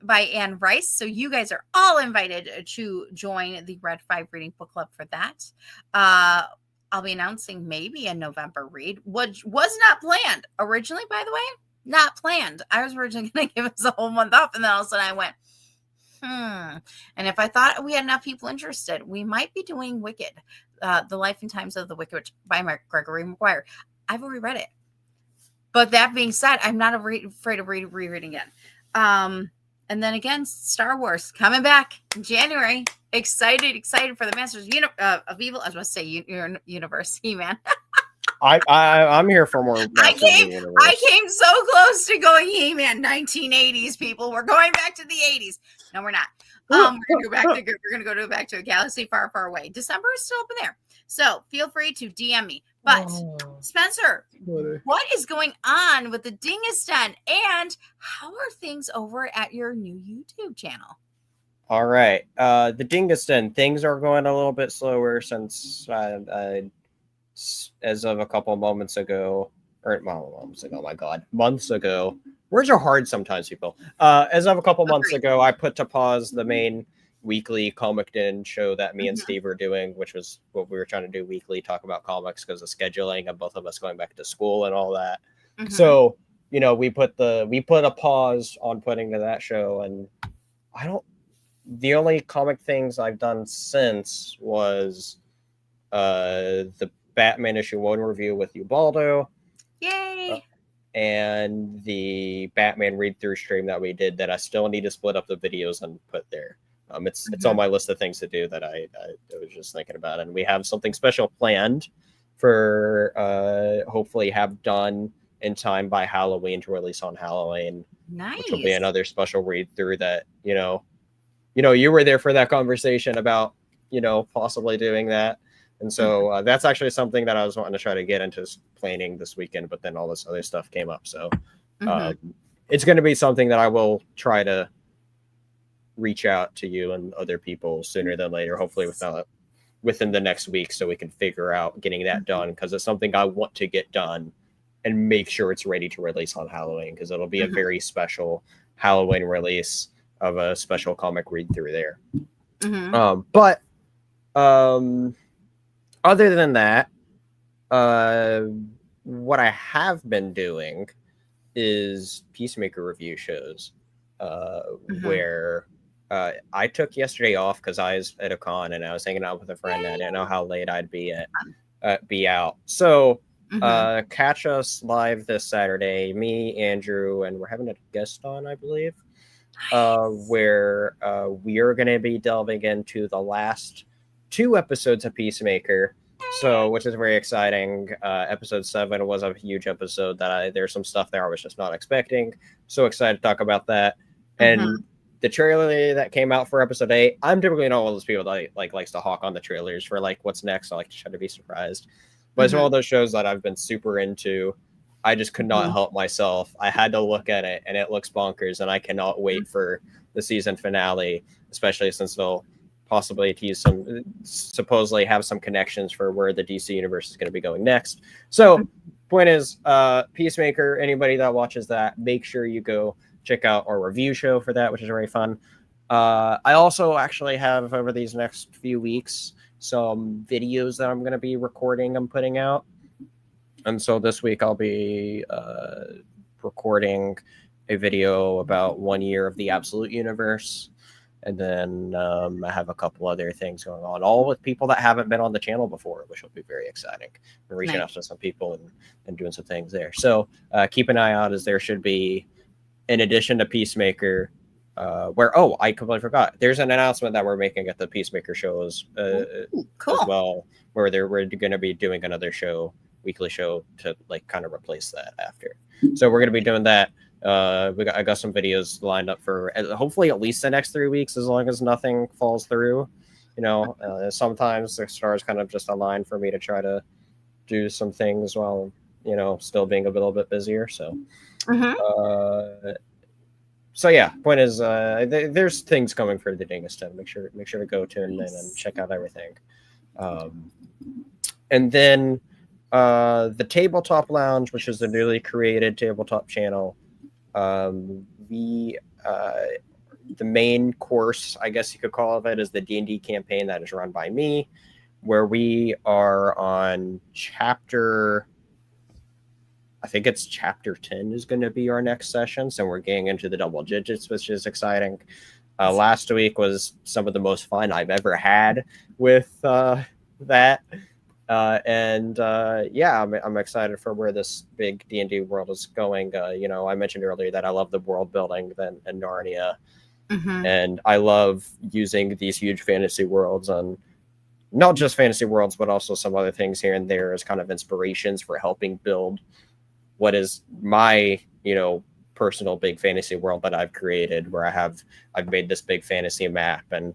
By Anne Rice. So you guys are all invited to join the Red 5 Reading Book Club for that. I'll be announcing maybe a November read, which was not planned originally, by the way. Not planned. I was originally going to give us a whole month off, and then all of a sudden I went, and if I thought we had enough people interested, we might be doing Wicked, The Life and Times of the Wicked by Gregory Maguire. I've already read it. But that being said, I'm not afraid of rereading it. And then again, Star Wars coming back in January. Excited for the Masters of Evil. I was going to say Universe, He-Man. I'm here for more. I came so close to going He-Man 1980s. People, we're going back to the 80s. No, we're not. We're gonna go back to a galaxy far, far away. December is still open there, so feel free to DM me. But Spencer, what is going on with the Dingus Den, and how are things over at your new YouTube channel? All right, the Dingus Den, things are going a little bit slower since as of a couple of moments ago, months ago. Words are hard sometimes, people. As of a couple months ago, I put to pause the main weekly Comic Den show that me and Steve were doing, which was what we were trying to do weekly, talk about comics because of scheduling and both of us going back to school and all that. So, we put a pause on putting to that show, and the only comic things I've done since was the Batman issue 1 review with Ubaldo. Yay! And the Batman read-through stream that we did that I still need to split up the videos and put there. It's on my list of things to do that I was just thinking about. And we have something special planned for hopefully have done in time by Halloween to release on Halloween. Nice. Which will be another special read-through that, you were there for that conversation about, possibly doing that. And so that's actually something that I was wanting to try to get into planning this weekend, but then all this other stuff came up. So it's going to be something that I will try to reach out to you and other people sooner than later, hopefully within the next week, so we can figure out getting that done, because it's something I want to get done and make sure it's ready to release on Halloween, because it'll be a very special Halloween release of a special comic read through there. But other than that, what I have been doing is Peacemaker review shows, where I took yesterday off because I was at a con and I was hanging out with a friend. And I didn't know how late I'd be out. So Catch us live this Saturday. Me, Andrew, and we're having a guest on, I believe. Where we are going to be delving into the last 2 episodes of Peacemaker. So, which is very exciting. Episode 7 was a huge episode that there's some stuff there I was just not expecting. So excited to talk about that. And the trailer that came out for episode 8, I'm typically not one of those people that likes to hawk on the trailers for like what's next. I like to try to be surprised. But it's one of those shows that I've been super into. I just could not help myself. I had to look at it, and it looks bonkers, and I cannot wait for the season finale, especially since they'll possibly supposedly have some connections for where the DC universe is going to be going next. So, point is, Peacemaker, anybody that watches that, make sure you go check out our review show for that, which is very fun. I also actually have, over these next few weeks, some videos that I'm going to be recording and putting out. And so this week I'll be recording a video about 1 year of the Absolute Universe. And then I have a couple other things going on, all with people that haven't been on the channel before, which will be very exciting. We're reaching out to some people and doing some things there. So keep an eye out, as there should be, in addition to Peacemaker, I completely forgot. There's an announcement that we're making at the Peacemaker shows cool. as well, where we're going to be doing another weekly show to like kind of replace that after. So we're going to be doing that. I got some videos lined up for hopefully at least the next 3 weeks, as long as nothing falls through. Sometimes the stars kind of just align for me to try to do some things while still being a little bit busier. So so yeah, point is, there's things coming for the Dingus Den. Make sure to go tune in and check out everything. And then the Tabletop Lounge, which is the newly created tabletop channel. The main course, I guess you could call it, is the D&D campaign that is run by me, where we are on chapter, I think it's chapter 10 is going to be our next session. So we're getting into the double digits, which is exciting. Last week was some of the most fun I've ever had with that. I'm excited for where this big D&D world is going. I mentioned earlier that I love the world building in Narnia. And I love using these huge fantasy worlds, and not just fantasy worlds, but also some other things here and there as kind of inspirations for helping build what is my, personal big fantasy world that I've created, where I've made this big fantasy map, and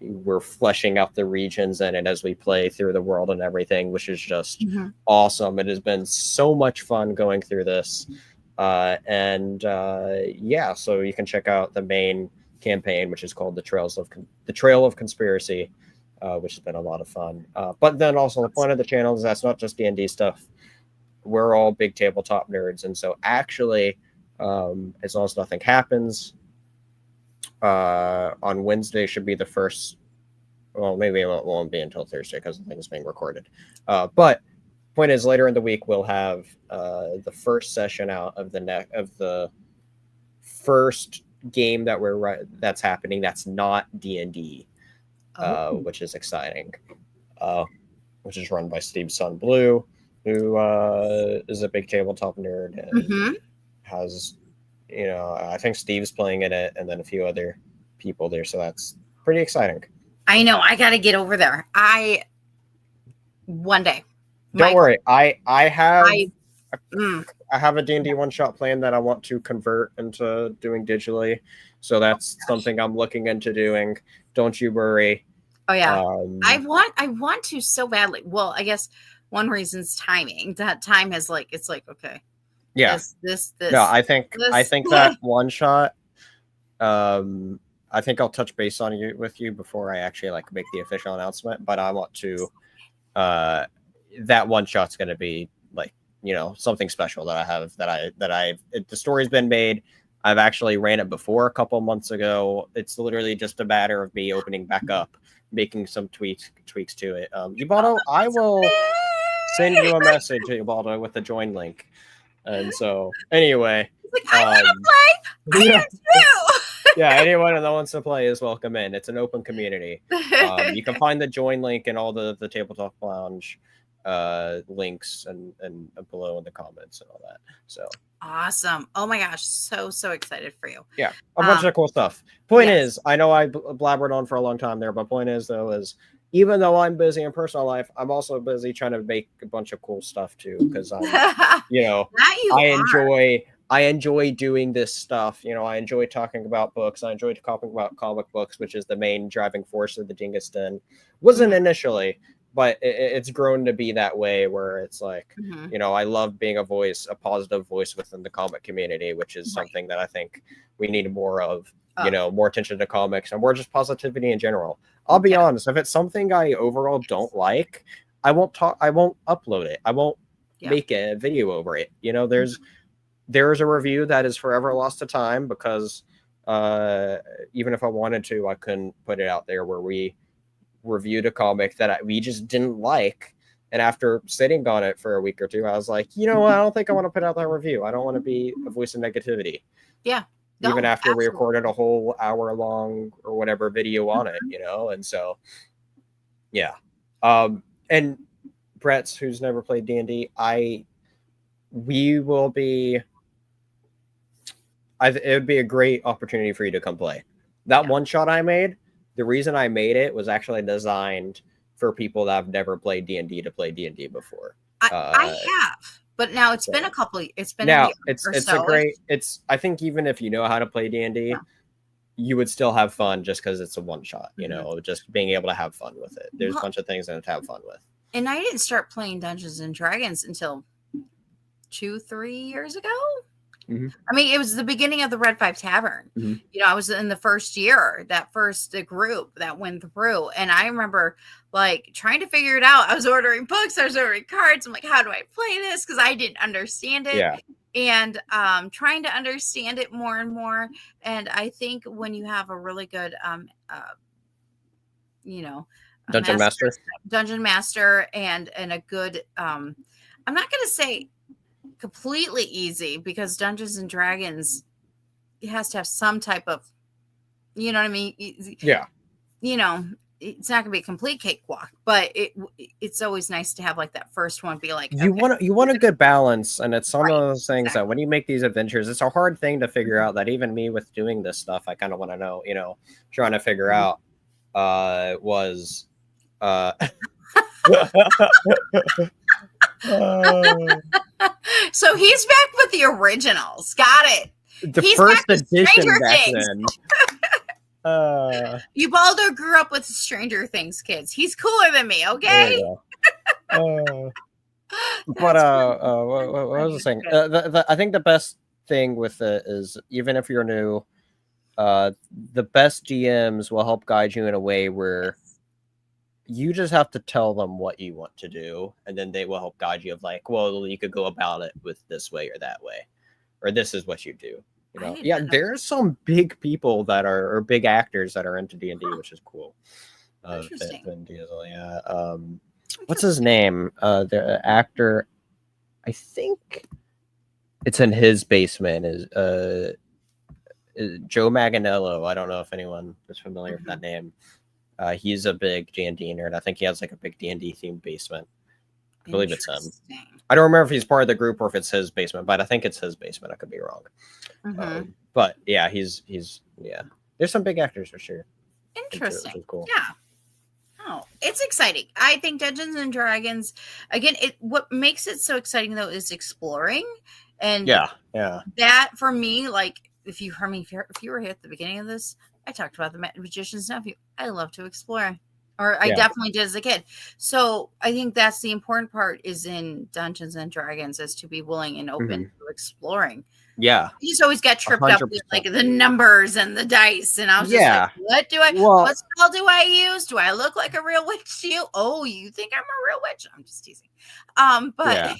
we're fleshing out the regions in it as we play through the world and everything, which is just awesome. It has been so much fun going through this. So you can check out the main campaign, which is called the Trail of Conspiracy, which has been a lot of fun. But then also the point of the channel is that's not just D&D stuff. We're all big tabletop nerds. And so actually, as long as nothing happens, on Wednesday should be the first. Well, maybe it won't be until Thursday because the thing is being recorded. But point is, later in the week we'll have the first session out of the first game that's happening. That's not D&D, which is exciting. Which is run by Steve's son Blue, who is a big tabletop nerd and has. I think Steve's playing in it, and then a few other people there. So that's pretty exciting. I know. I got to get over there. One day. Don't worry. I have a D&D one-shot plan that I want to convert into doing digitally. So that's something I'm looking into doing. Don't you worry. Oh yeah. I want to so badly. Well, I guess one reason's timing. That time has okay. Yeah. This. No, I think that one shot. I think I'll touch base with you before I actually make the official announcement. But I want to. That one shot's going to be something special that I have. The story's been made. I've actually ran it before a couple months ago. It's literally just a matter of me opening back up, making some tweaks to it. Ubaldo, I will send you a message, Ubaldo, with the join link. And so, anyway, I want to play. I do too. Yeah, anyone that wants to play is welcome in. It's an open community. You can find the join link in all the Tabletop Lounge links and below in the comments and all that. So Awesome. Oh my gosh, so excited for you. yeah, a bunch of cool stuff. Point yes. is, I know I blabbered on for a long time there, but point is though is even though I'm busy in personal life, I'm also busy trying to make a bunch of cool stuff too, because I'm, you know, That you I enjoy doing this stuff. You know, I enjoy talking about books. I enjoy talking about comic books, which is the main driving force of the Dingus Den. Wasn't initially, but it's grown to be that way where it's like, you know, I love being a voice, a positive voice within the comic community, which is something that I think we need more of. You know, more attention to comics and more just positivity in general. I'll be honest, if it's something I overall don't like, I won't upload it. I won't make a video over it. You know, there's a review that is forever lost to time because even if I wanted to, I couldn't put it out there where we reviewed a comic that we just didn't like. And after sitting on it for a week or two, I was like, you know what? I don't think I want to put out that review. I don't want to be a voice of negativity. Yeah. No, even after we recorded a whole hour long or whatever video on it, you know? And so, yeah. And Brett's, who's never played D&D, it would be a great opportunity for you to come play. That one shot I made, the reason I made it was actually designed for people that have never played D&D to play D&D before. I have. But now it's been a couple. It's been now it's a great. It's I think even if you know how to play D&D, you would still have fun just because it's a one shot. You know, just being able to have fun with it. There's a bunch of things in it to have fun with. And I didn't start playing Dungeons and Dragons until 2-3 years ago. I mean, it was the beginning of the Red 5 Tavern. You know, I was in the first year, that first group that went through. And I remember like trying to figure it out. I was ordering books. I was ordering cards. I'm like, how do I play this? Because I didn't understand it. Yeah. And trying to understand it more and more. And I think when you have a really good, you know, Dungeon master and a good, I'm not going to say completely easy because Dungeons and Dragons, it has to have some type of, you know what I mean? Yeah. You know, it's not gonna be a complete cakewalk, but it's always nice to have like that first one be like you want a good balance, and it's some of those things that when you make these adventures, it's a hard thing to figure out. That even me with doing this stuff, I kind of want to know, you know, trying to figure out was so he's back with the originals. Got it. He's first edition back then. Ubaldo grew up with Stranger Things kids. He's cooler than me, okay? But what was I saying? I think the best thing with it is even if you're new, the best GMs will help guide you in a way where you just have to tell them what you want to do, and then they will help guide you of like, well, you could go about it with this way or that way, or this is what you do. You know, yeah, there's some big people that are big actors that are into D&D, which is cool. Vin Diesel, yeah. What's his name? The actor, I think it's in his basement. Is Joe Manganiello. I don't know if anyone is familiar with that name. He's a big D&D nerd. I think he has like a big D&D themed basement. I believe it's him. I don't remember if he's part of the group or if it's his basement, but I think it's his basement. I could be wrong. But yeah, he's yeah. There's some big actors for sure. Interesting. Which is cool. Yeah. Oh, it's exciting. I think Dungeons and Dragons, again, what makes it so exciting though is exploring. And yeah. That for me, like if you heard me, if you were here at the beginning of this, I talked about the Magician's Nephew. I love to explore. Or I definitely did as a kid. So I think that's the important part is in Dungeons and Dragons is to be willing and open to exploring. Yeah. You just always got tripped 100%. Up with like the numbers and the dice. And I was just like, what spell do I use? Do I look like a real witch to you? Oh, you think I'm a real witch? I'm just teasing. But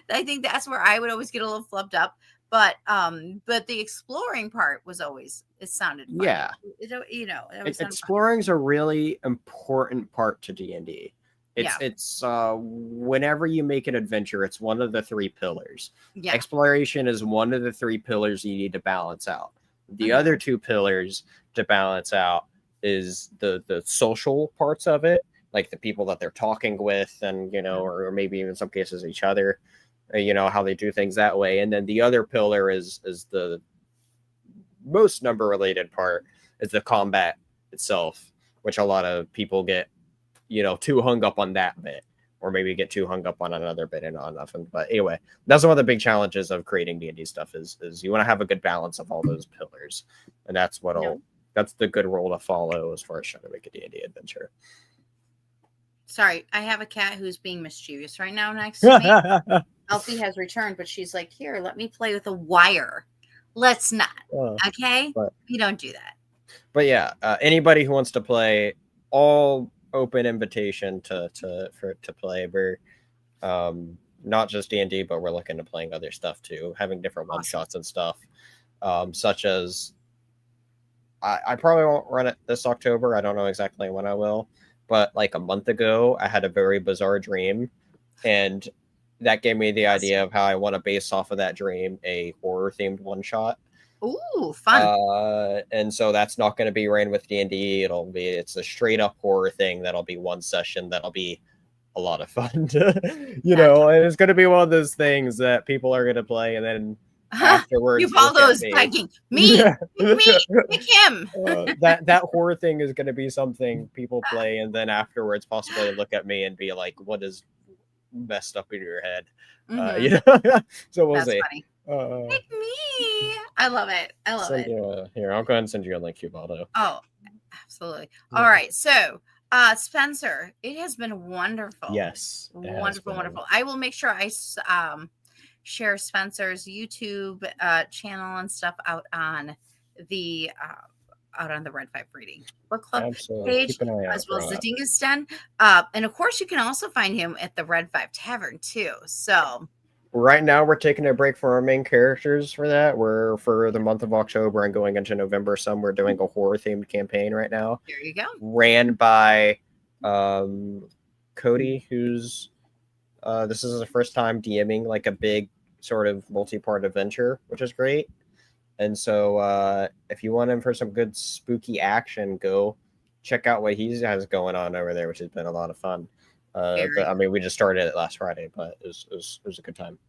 I think that's where I would always get a little flubbed up. But the exploring part was always, it sounded fun. Yeah. Exploring's a really important part to D&D. It's whenever you make an adventure, it's one of the 3 pillars. Yeah. Exploration is one of the 3 pillars you need to balance out. The other 2 pillars to balance out is the social parts of it like the people that they're talking with, and or maybe even in some cases each other, how they do things that way. And then the other pillar is the most number related part, is the combat itself, which a lot of people get too hung up on that bit, or maybe get too hung up on another bit and not nothing. But anyway, that's one of the big challenges of creating D&D stuff, is you want to have a good balance of all those pillars, and that's that's the good role to follow as far as trying to make a D&D adventure. Sorry, I have a cat who's being mischievous right now next to me. Elfie has returned, but she's like, here, let me play with a wire. Let's not. Okay? We don't do that. But yeah, anybody who wants to play, all open invitation to play. We're not just D&D, but we're looking to playing other stuff too, having different one shots and stuff, such as I probably won't run it this October. I don't know exactly when I will, but like a month ago I had a very bizarre dream, and that gave me the idea of how I want to base off of that dream a horror themed one shot. Ooh, fun. And so that's not going to be ran with D&D. It's a straight up horror thing. That'll be one session. That'll be a lot of fun. And it's going to be one of those things that people are going to play, and then afterwards, Ubaldo's begging me, pick him. That horror thing is going to be something people play, and then afterwards possibly look at me and be like, "What is messed up in your head?" So we'll see. Funny. Pick me. I love it. I love it. Here, I'll go ahead and send you a link, Ubaldo. Oh, absolutely. All right, so Spencer, it has been wonderful. Yes, wonderful. I will make sure I share Spencer's YouTube channel and stuff out on the Red 5 Reading Book Club page, as well as the Dingus Den. And of course, you can also find him at the Red 5 Tavern too. So right now we're taking a break from our main characters for that. We're for the month of October and going into November. We're doing a horror themed campaign right now. There you go. Ran by Cody, who's this is his first time DMing like a big sort of multi-part adventure, which is great. And so if you want him for some good spooky action, go check out what he has going on over there, which has been a lot of fun. But I mean, we just started it last Friday, but it was a good time.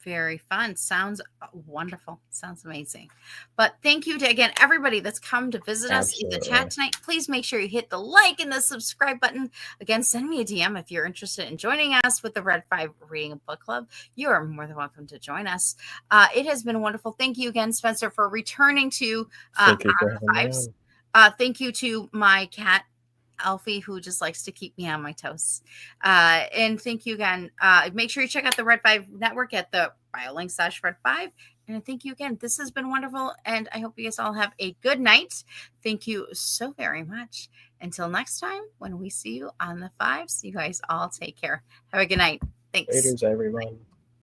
Very fun. Sounds wonderful. Sounds amazing. But thank you to, again, everybody that's come to visit us in the chat tonight. Please make sure you hit the like and the subscribe button. Again, send me a DM if you're interested in joining us with the Red 5 Reading Book Club. You are more than welcome to join us. It has been wonderful. Thank you again, Spencer, for returning to On the Fives. Thank you to my cat, Alfie, who just likes to keep me on my toes. And thank you again. Make sure you check out the Red 5 Network at the BioLink/Red5. And thank you again. This has been wonderful. And I hope you guys all have a good night. Thank you so very much. Until next time, when we see you on the Fives, you guys all take care. Have a good night. Thanks. Later, everyone.